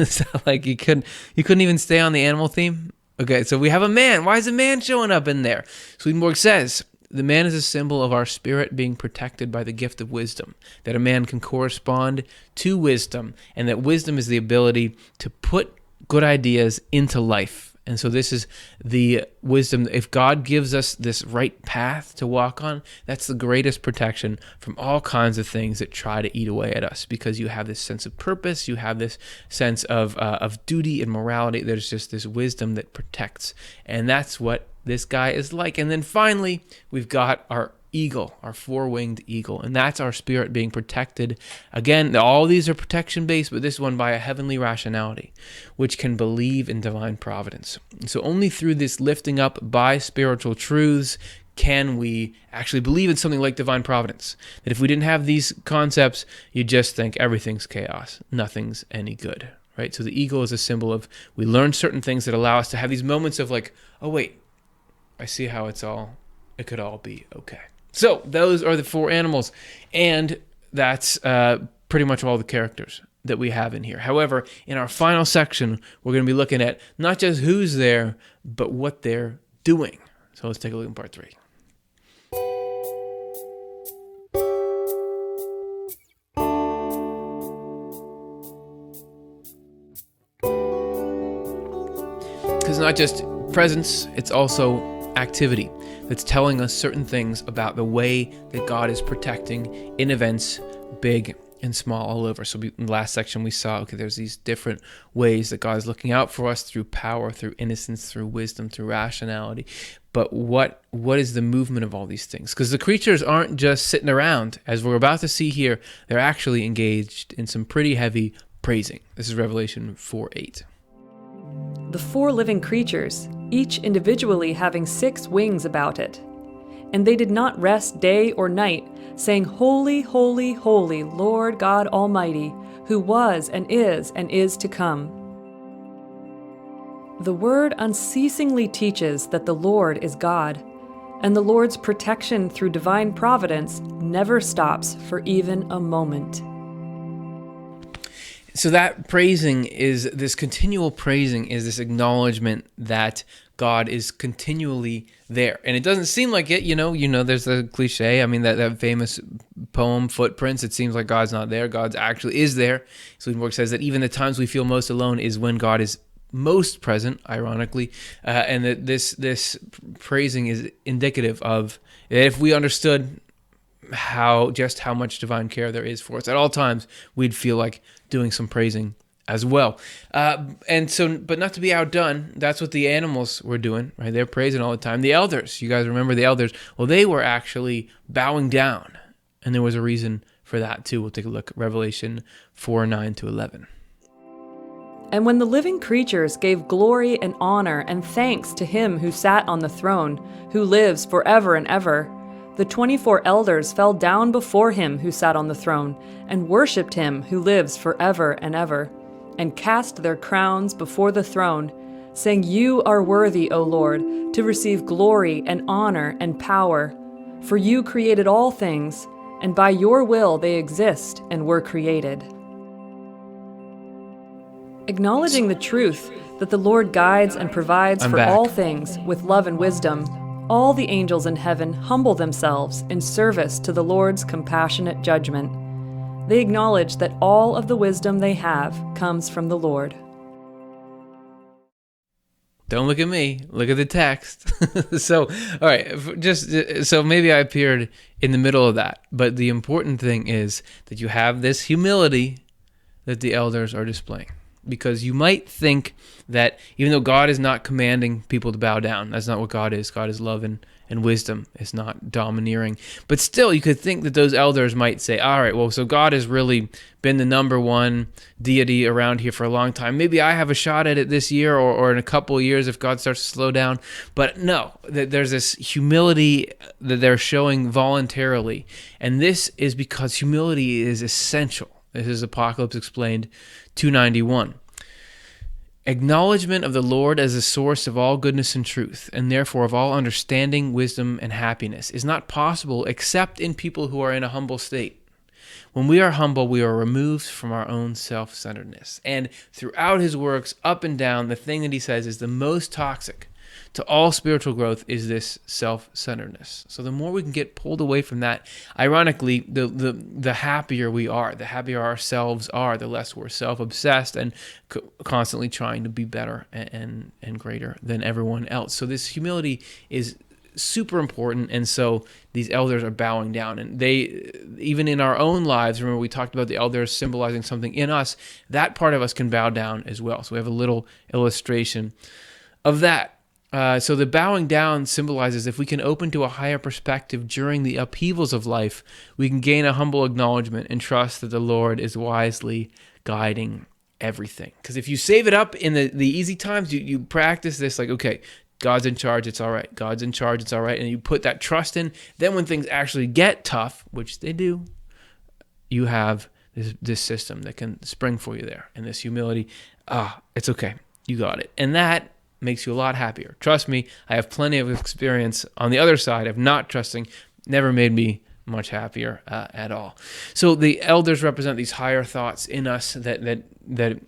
So like you couldn't even stay on the animal theme. Okay, so we have a man. Why is a man showing up in there? Swedenborg says, the man is a symbol of our spirit being protected by the gift of wisdom, that a man can correspond to wisdom, and that wisdom is the ability to put good ideas into life. And so this is the wisdom. If God gives us this right path to walk on, that's the greatest protection from all kinds of things that try to eat away at us, because you have this sense of purpose, you have this sense of duty and morality. There's just this wisdom that protects, and that's what this guy is like. And then finally, we've got our eagle, our four-winged eagle, and that's our spirit being protected. Again, all these are protection-based, but this one by a heavenly rationality, which can believe in divine providence. So only through this lifting up by spiritual truths can we actually believe in something like divine providence. That if we didn't have these concepts, you just think everything's chaos, nothing's any good, right? So the eagle is a symbol of, we learn certain things that allow us to have these moments of like, oh wait, I see how it could all be okay. So those are the four animals, and that's pretty much all the characters that we have in here. However, in our final section, we're going to be looking at not just who's there, but what they're doing. So let's take a look at part 3. Because it's not just presence, it's also activity that's telling us certain things about the way that God is protecting in events, big and small, all over. So in the last section we saw, there's these different ways that God is looking out for us through power, through innocence, through wisdom, through rationality. But what is the movement of all these things? Because the creatures aren't just sitting around. As we're about to see here, they're actually engaged in some pretty heavy praising. This is Revelation 4:8. The 4 living creatures, each individually having 6 wings about it. And they did not rest day or night, saying, Holy, holy, holy, Lord God Almighty, who was and is to come. The word unceasingly teaches that the Lord is God, and the Lord's protection through divine providence never stops for even a moment. So that praising is, this continual praising is this acknowledgement that God is continually there. And it doesn't seem like it, there's the cliche, that famous poem, Footprints, it seems like God's not there. God actually is there. Swedenborg says that even the times we feel most alone is when God is most present, ironically, and that this praising is indicative of that if we understood how much divine care there is for us at all times, we'd feel like doing some praising as well. But not to be outdone, that's what the animals were doing, right? They're praising all the time. The elders, you guys remember the elders? Well, they were actually bowing down, and there was a reason for that too. We'll take a look at Revelation 4:9-11. And when the living creatures gave glory and honor and thanks to him who sat on the throne, who lives forever and ever, the 24 elders fell down before him who sat on the throne and worshipped him who lives forever and ever, and cast their crowns before the throne, saying, "You are worthy, O Lord, to receive glory and honor and power. For you created all things, and by your will they exist and were created." Acknowledging the truth that the Lord guides and provides for all things with love and wisdom, all the angels in heaven humble themselves in service to the Lord's compassionate judgment. They acknowledge that all of the wisdom they have comes from the Lord. Don't look at me. Look at the text. So, all right, so maybe I appeared in the middle of that, but the important thing is that you have this humility that the elders are displaying. Because you might think that even though God is not commanding people to bow down, that's not what God is. God is love and wisdom. It's not domineering. But still, you could think that those elders might say, all right, well, so God has really been the number one deity around here for a long time. Maybe I have a shot at it this year or in a couple of years if God starts to slow down. But no, there's this humility that they're showing voluntarily. And this is because humility is essential. This is Apocalypse Explained 291. Acknowledgement of the Lord as the source of all goodness and truth, and therefore of all understanding, wisdom, and happiness, is not possible except in people who are in a humble state. When we are humble, we are removed from our own self-centeredness. And throughout his works, up and down, the thing that he says is the most toxic to all spiritual growth is this self-centeredness. So the more we can get pulled away from that, ironically, the happier we are, the happier ourselves are, the less we're self-obsessed and constantly trying to be better and greater than everyone else. So this humility is super important, and so these elders are bowing down. And they, even in our own lives, remember we talked about the elders symbolizing something in us, that part of us can bow down as well. So we have a little illustration of that. So the bowing down symbolizes if we can open to a higher perspective during the upheavals of life, we can gain a humble acknowledgement and trust that the Lord is wisely guiding everything. Because if you save it up in the easy times, you practice this like, okay, God's in charge, it's all right. God's in charge, it's all right. And you put that trust in. Then when things actually get tough, which they do, you have this system that can spring for you there. And this humility, it's okay. You got it. And that makes you a lot happier. Trust me, I have plenty of experience on the other side of not trusting. Never made me much happier at all. So the elders represent these higher thoughts in us that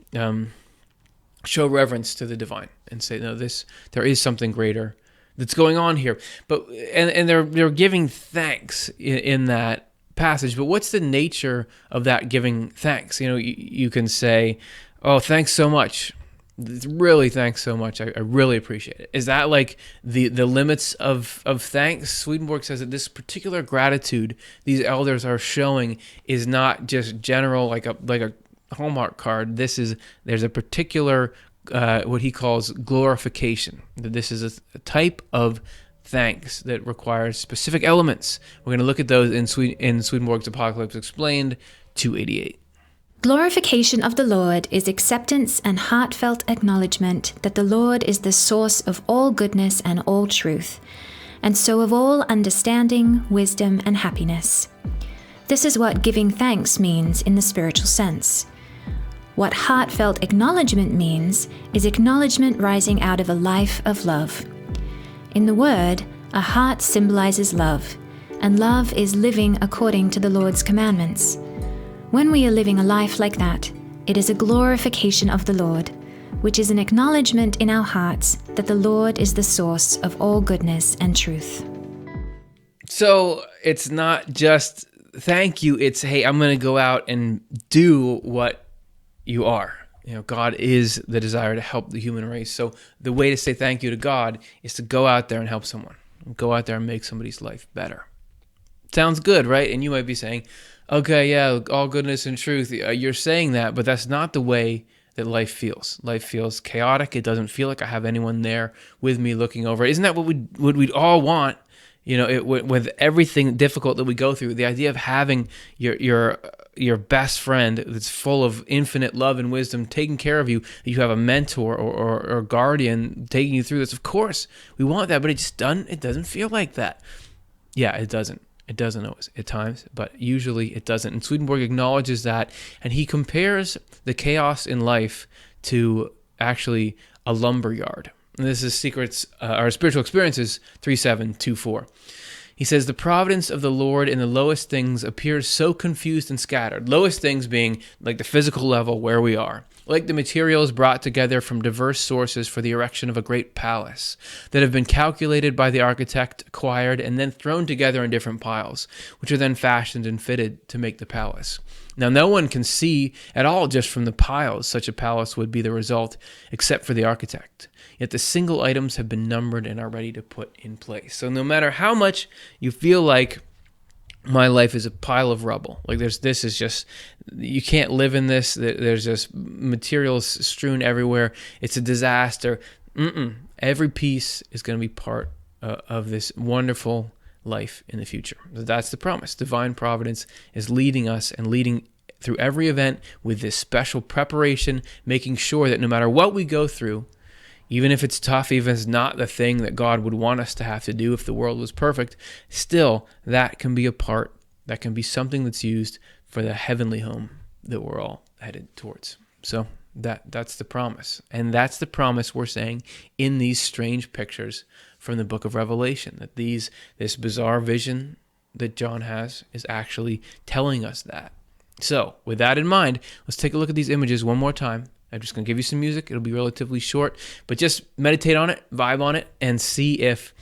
show reverence to the divine and say, no, there is something greater that's going on here. But and they're giving thanks in that passage. But what's the nature of that giving thanks? You can say, oh, thanks so much. Really, thanks so much. I really appreciate it. Is that like the limits of thanks? Swedenborg says that this particular gratitude these elders are showing is not just general, like a Hallmark card. There's a particular what he calls glorification. That this is a type of thanks that requires specific elements. We're going to look at those in Swedenborg's Apocalypse Explained 288. Glorification of the Lord is acceptance and heartfelt acknowledgement that the Lord is the source of all goodness and all truth, and so of all understanding, wisdom, and happiness. This is what giving thanks means in the spiritual sense. What heartfelt acknowledgement means is acknowledgement rising out of a life of love. In the Word, a heart symbolizes love, and love is living according to the Lord's commandments. When we are living a life like that, it is a glorification of the Lord, which is an acknowledgement in our hearts that the Lord is the source of all goodness and truth. So it's not just thank you, it's, hey, I'm going to go out and do what you are. God is the desire to help the human race. So the way to say thank you to God is to go out there and help someone. Go out there and make somebody's life better. Sounds good, right? And you might be saying, okay, yeah, all goodness and truth. You're saying that, but that's not the way that life feels. Life feels chaotic. It doesn't feel like I have anyone there with me looking over. Isn't that what we'd all want? With everything difficult that we go through, the idea of having your best friend that's full of infinite love and wisdom taking care of you, you have a mentor or guardian taking you through this. Of course, we want that, but it doesn't feel like that. Yeah, it doesn't. It doesn't always, at times, but usually it doesn't. And Swedenborg acknowledges that, and he compares the chaos in life to actually a lumber yard. And this is Spiritual Experiences 3:7-2-4. He says, the providence of the Lord in the lowest things appears so confused and scattered. Lowest things being like the physical level where we are. Like the materials brought together from diverse sources for the erection of a great palace that have been calculated by the architect, acquired, and then thrown together in different piles, which are then fashioned and fitted to make the palace. Now, no one can see at all just from the piles such a palace would be the result, except for the architect. Yet the single items have been numbered and are ready to put in place. So no matter how much you feel like my life is a pile of rubble, like this is just, you can't live in this, there's just materials strewn everywhere, it's a disaster. Every piece is going to be part of this wonderful life in the future. That's the promise. Divine providence is leading us and leading through every event with this special preparation, making sure that no matter what we go through, even if it's tough, even if it's not the thing that God would want us to have to do if the world was perfect, still that can be a part, that can be something that's used for the heavenly home that we're all headed towards. So that's the promise. And that's the promise we're saying in these strange pictures from the book of Revelation, that this bizarre vision that John has is actually telling us that. So with that in mind, let's take a look at these images one more time. I'm just going to give you some music. It'll be relatively short, but just meditate on it, vibe on it, and see if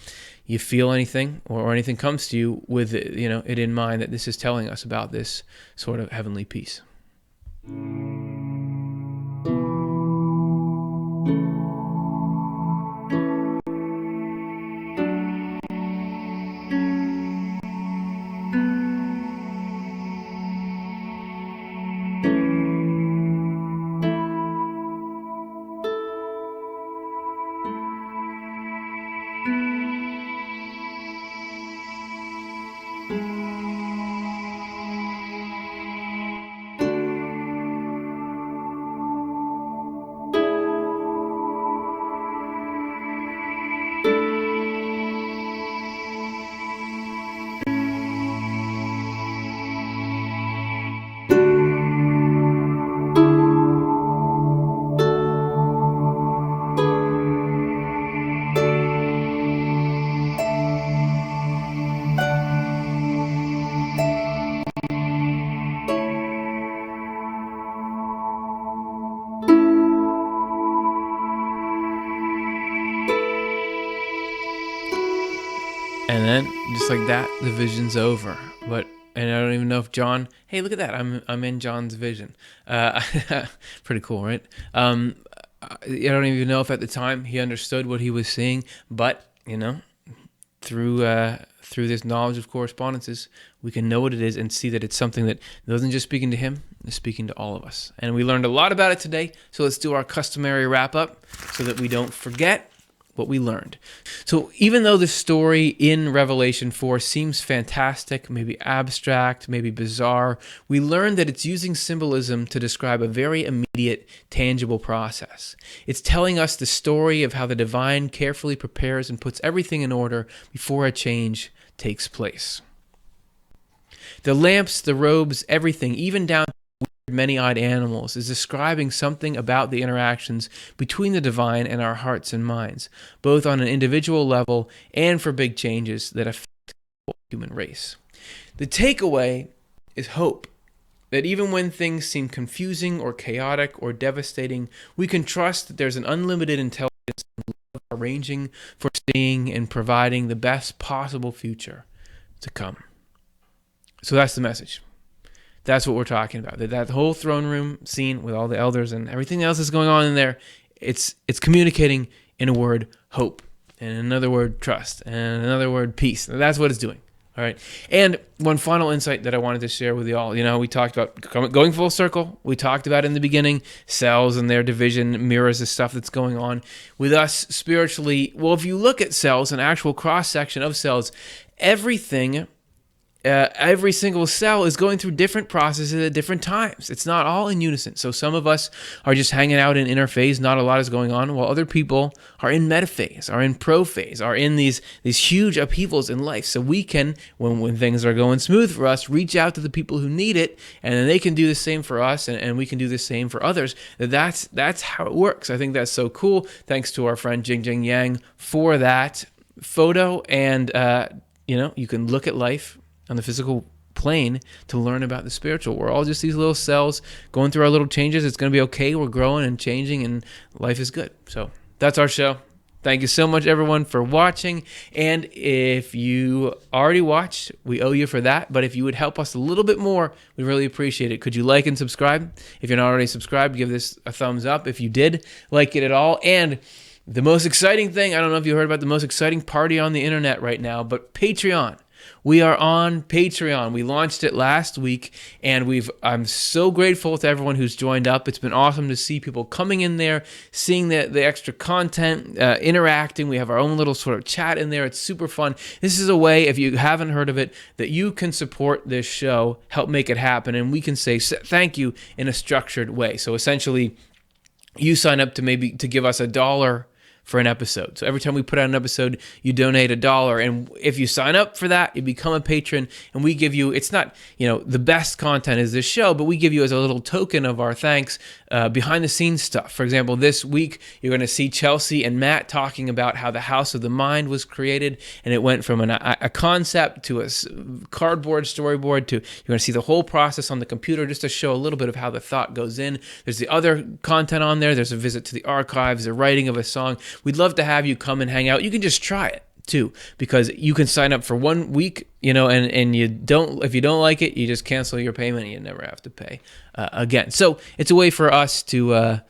you feel anything or anything comes to you with it in mind, that this is telling us about this sort of heavenly peace. And then, just like that, the vision's over. And I don't even know if John, hey, look at that, I'm in John's vision. Pretty cool, right? I don't even know if at the time he understood what he was seeing, but, through this knowledge of correspondences, we can know what it is and see that it's something that wasn't just speaking to him, it's speaking to all of us. And we learned a lot about it today, so let's do our customary wrap-up so that we don't forget what we learned. So even though the story in Revelation 4 seems fantastic, maybe abstract, maybe bizarre, we learned that it's using symbolism to describe a very immediate, tangible process. It's telling us the story of how the divine carefully prepares and puts everything in order before a change takes place. The lamps, the robes, everything, even down to many-eyed animals, is describing something about the interactions between the divine and our hearts and minds, both on an individual level and for big changes that affect the whole human race. The takeaway is hope, that even when things seem confusing or chaotic or devastating, we can trust that there's an unlimited intelligence and love arranging, foreseeing, and providing the best possible future to come. So that's the message. That's what we're talking about. That whole throne room scene with all the elders and everything else that's going on in there, it's communicating in a word, hope, and another word, trust, and another word, peace. That's what it's doing. All right. And one final insight that I wanted to share with you all. We talked about going full circle. We talked about in the beginning, cells and their division mirrors the stuff that's going on with us spiritually. Well, if you look at cells, an actual cross-section of cells, everything every single cell is going through different processes at different times. It's not all in unison. So some of us are just hanging out in interphase, not a lot is going on, while other people are in metaphase, are in prophase, are in these huge upheavals in life. So we can, when things are going smooth for us, reach out to the people who need it, and then they can do the same for us, and we can do the same for others. That's how it works. I think that's so cool. Thanks to our friend Jing Jing Yang for that photo. And you can look at life on the physical plane to learn about the spiritual. We're all just these little cells going through our little changes. It's going to be okay. We're growing and changing, and life is good. So that's our show. Thank you so much, everyone, for watching. And if you already watched, we owe you for that. But if you would help us a little bit more, we really appreciate it. Could you like and subscribe? If you're not already subscribed, give this a thumbs up. If you did like it at all. And the most exciting thing, I don't know if you heard about the most exciting party on the internet right now, but Patreon. We are on Patreon. We launched it last week, and I'm so grateful to everyone who's joined up. It's been awesome to see people coming in there, seeing the extra content, interacting. We have our own little sort of chat in there. It's super fun. This is a way, if you haven't heard of it, that you can support this show, help make it happen, and we can say thank you in a structured way. So essentially, you sign up to give us $1 for an episode. So every time we put out an episode, you donate $1. And if you sign up for that, you become a patron, and we give you, it's not, the best content is this show, but we give you as a little token of our thanks, behind the scenes stuff. For example, this week, you're going to see Chelsea and Matt talking about how the House of the Mind was created, and it went from a concept to a cardboard storyboard to, you're going to see the whole process on the computer just to show a little bit of how the thought goes in. There's the other content on there. There's a visit to the archives, the writing of a song. We'd love to have you come and hang out. You can just try it too, because you can sign up for 1 week, and if you don't like it, you just cancel your payment and you never have to pay again. So it's a way for us to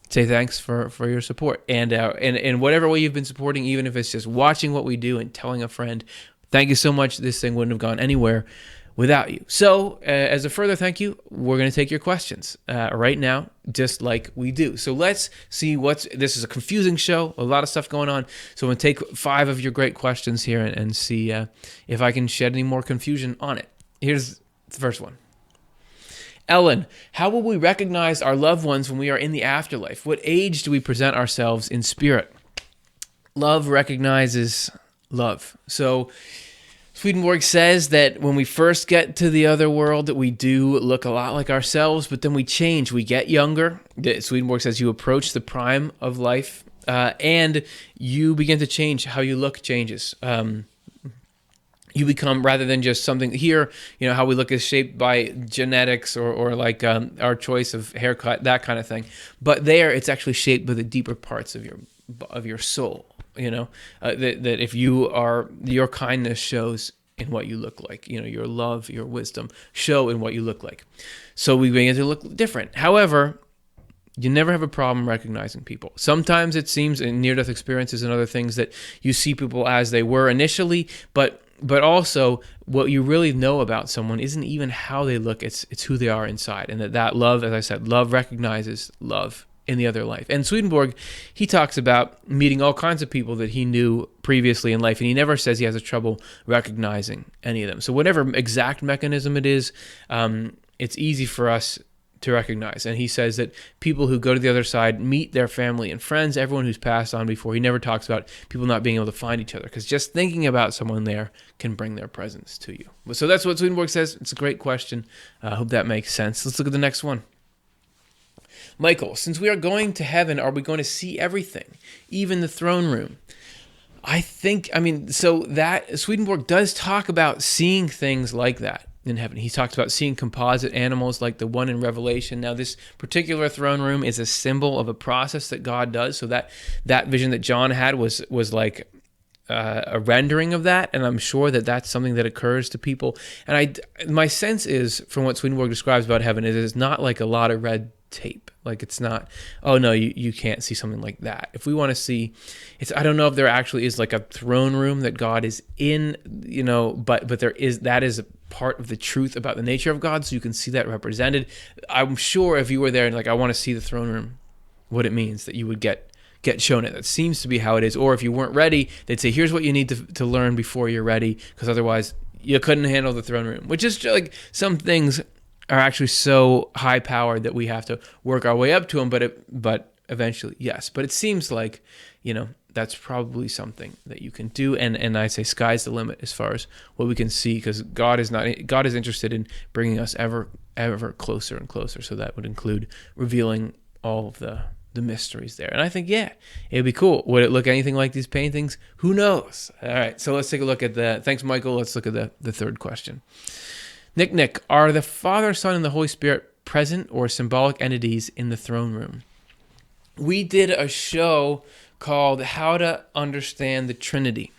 say thanks for your support, and in whatever way you've been supporting, even if it's just watching what we do and telling a friend. Thank you so much. This thing wouldn't have gone anywhere without you. So as a further thank you, we're going to take your questions right now, just like we do. So let's see this is a confusing show, a lot of stuff going on. So I'm going to take 5 of your great questions here and see if I can shed any more confusion on it. Here's the first one. Ellen, how will we recognize our loved ones when we are in the afterlife? What age do we present ourselves in spirit? Love recognizes love. So Swedenborg says that when we first get to the other world, that we do look a lot like ourselves, but then we change. We get younger. Swedenborg says you approach the prime of life, and you begin to change. How you look changes. You become, rather than just something here, how we look is shaped by genetics or like our choice of haircut, that kind of thing. But there, it's actually shaped by the deeper parts of your soul. That if your kindness shows in what you look like, your love, your wisdom show in what you look like. So we begin to look different. However, you never have a problem recognizing people. Sometimes it seems in near-death experiences and other things that you see people as they were initially, but also what you really know about someone isn't even how they look, it's who they are inside. And that love, as I said, love recognizes love in the other life. And Swedenborg, he talks about meeting all kinds of people that he knew previously in life, and he never says he has a trouble recognizing any of them. So whatever exact mechanism it is, it's easy for us to recognize. And he says that people who go to the other side meet their family and friends, everyone who's passed on before. He never talks about people not being able to find each other, because just thinking about someone there can bring their presence to you. So that's what Swedenborg says. It's a great question. I hope that makes sense. Let's look at the next one. Michael, since we are going to heaven, are we going to see everything, even the throne room? So that Swedenborg does talk about seeing things like that in heaven. He talks about seeing composite animals like the one in Revelation. Now, this particular throne room is a symbol of a process that God does. So that vision that John had was like a rendering of that, and I'm sure that that's something that occurs to people. And my sense is, from what Swedenborg describes about heaven, it is not like a lot of red tape. Like, it's not, oh no, you can't see something like that. If we want to see, I don't know if there actually is like a throne room that God is in, but that is a part of the truth about the nature of God, so you can see that represented. I'm sure if you were there and like, I want to see the throne room, what it means, that you would get shown it. That seems to be how it is. Or if you weren't ready, they'd say, here's what you need to learn before you're ready, because otherwise you couldn't handle the throne room, which is like some things are actually so high powered that we have to work our way up to them, but eventually, yes. But it seems like, that's probably something that you can do. And I say sky's the limit as far as what we can see, because God is interested in bringing us ever closer and closer. So that would include revealing all of the mysteries there. And I think, it'd be cool. Would it look anything like these paintings? Who knows? All right, so let's take a look at thanks, Michael. Let's look at the third question. Nick, are the Father, Son, and the Holy Spirit present or symbolic entities in the throne room? We did a show called How to Understand the Trinity.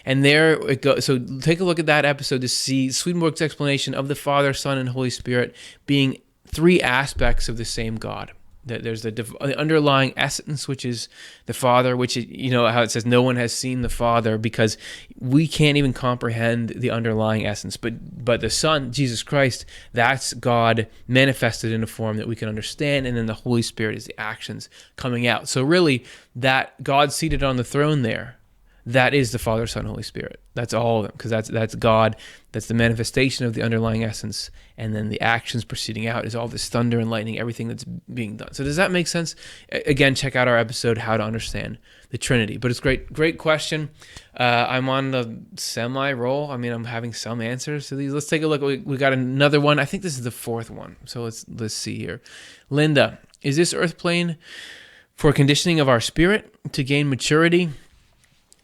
And there it goes. So take a look at that episode to see Swedenborg's explanation of the Father, Son, and Holy Spirit being three aspects of the same God. That there's the underlying essence, which is the Father, which is, how it says no one has seen the Father, because we can't even comprehend the underlying essence. But the Son, Jesus Christ, that's God manifested in a form that we can understand, and then the Holy Spirit is the actions coming out. So really, that God seated on the throne there, that is the Father, Son, Holy Spirit. That's all of them, because that's God. That's the manifestation of the underlying essence, and then the actions proceeding out is all this thunder and lightning, everything that's being done. So does that make sense? Again, check out our episode, How to Understand the Trinity. But it's great question. I'm on the semi-roll. I mean, I'm having some answers to these. Let's take a look. We got another one. I think this is the fourth one. So let's see here. Linda, is this earth plane for conditioning of our spirit to gain maturity?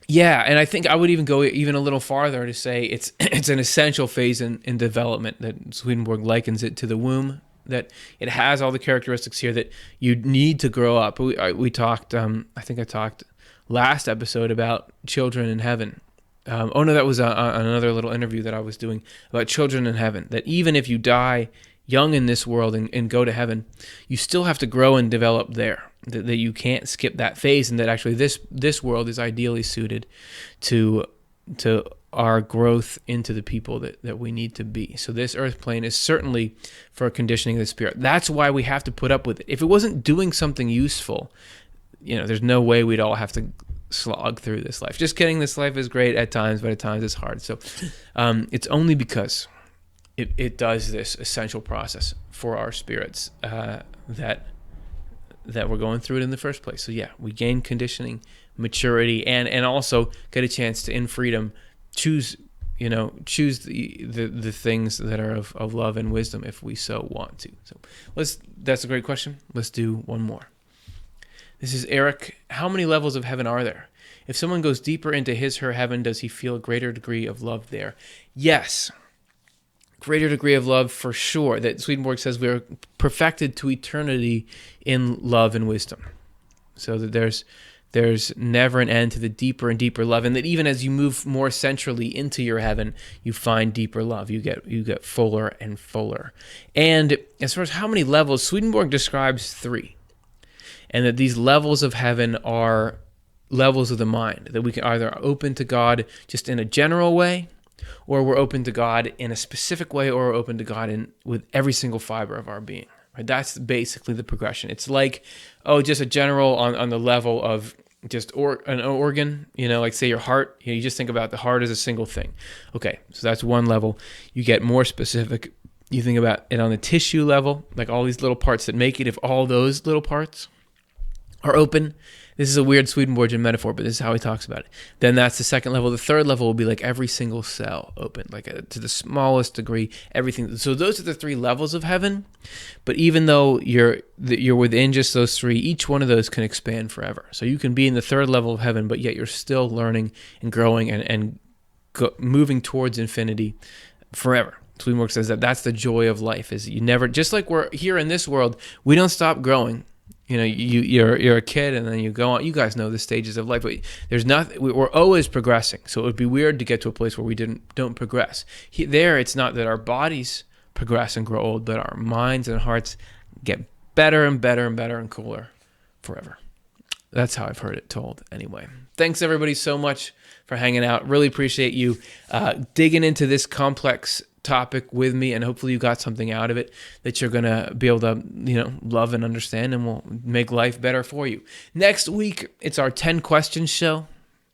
Yeah, and I think I would even go even a little farther to say it's an essential phase in development, that Swedenborg likens it to the womb, that it has all the characteristics here that you need to grow up. We talked, I think I talked last episode about children in heaven. That was another little interview that I was doing about children in heaven, that even if you die young in this world and go to heaven, you still have to grow and develop there. That you can't skip that phase, and that actually this world is ideally suited to our growth into the people that we need to be. So this earth plane is certainly for conditioning the spirit. That's why we have to put up with it. If it wasn't doing something useful, there's no way we'd all have to slog through this life. Just kidding, this life is great at times, but at times it's hard. So it's only because it does this essential process for our spirits that we're going through it in the first place. So we gain conditioning, maturity, and also get a chance to, in freedom, choose the things that are of love and wisdom if we so want to. So that's a great question. Let's do one more. This is Eric. How many levels of heaven are there? If someone goes deeper into his/her heaven, does he feel a greater degree of love there? Yes. Greater degree of love for sure. That Swedenborg says we are perfected to eternity in love and wisdom. So that there's never an end to the deeper and deeper love, and that even as you move more centrally into your heaven, you find deeper love. You get fuller and fuller. And as far as how many levels, Swedenborg describes 3, and that these levels of heaven are levels of the mind. That we can either open to God just in a general way, or we're open to God in a specific way, or we're open to God with every single fiber of our being. Right? That's basically the progression. It's like, just a general on the level of just an organ, like say your heart. You just think about the heart as a single thing. Okay, so that's one level. You get more specific. You think about it on the tissue level, like all these little parts that make it. If all those little parts are open, this is a weird Swedenborgian metaphor, but this is how he talks about it. Then that's the second level. The third level will be like every single cell open, like to the smallest degree, everything. So those are the 3 levels of heaven. But even though you're within just those 3, each one of those can expand forever. So you can be in the 3rd level of heaven, but yet you're still learning and growing and moving towards infinity forever. Swedenborg says that's the joy of life, is you never, just like we're here in this world, we don't stop growing. You're a kid, and then you go on. You guys know the stages of life, but there's nothing. We're always progressing. So it would be weird to get to a place where we don't progress. There, it's not that our bodies progress and grow old, but our minds and hearts get better and better and better and cooler forever. That's how I've heard it told. Anyway, thanks everybody so much for hanging out. Really appreciate you digging into this complex topic with me, and hopefully you got something out of it that you're going to be able to, love and understand, and will make life better for you. Next week, it's our 10 questions show.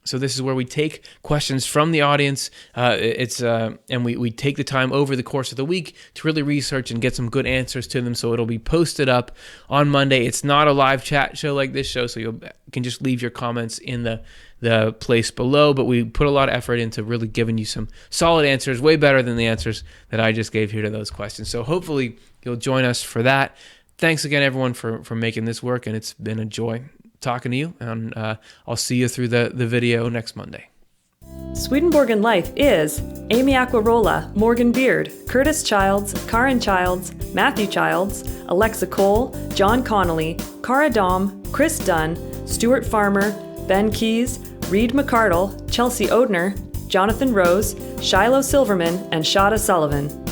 So this is where we take questions from the audience. And we take the time over the course of the week to really research and get some good answers to them. So it'll be posted up on Monday. It's not a live chat show like this show, so you can just leave your comments in the place below. But we put a lot of effort into really giving you some solid answers, way better than the answers that I just gave here to those questions. So hopefully you'll join us for that. Thanks again, everyone, for making this work, and it's been a joy talking to you, and I'll see you through the video next Monday. Swedenborgian Life is Amy Aquarola, Morgan Beard, Curtis Childs, Karen Childs, Matthew Childs, Alexa Cole, John Connolly, Cara Dom, Chris Dunn, Stuart Farmer, Ben Keys, Reed McCardle, Chelsea Odner, Jonathan Rose, Shiloh Silverman, and Shada Sullivan.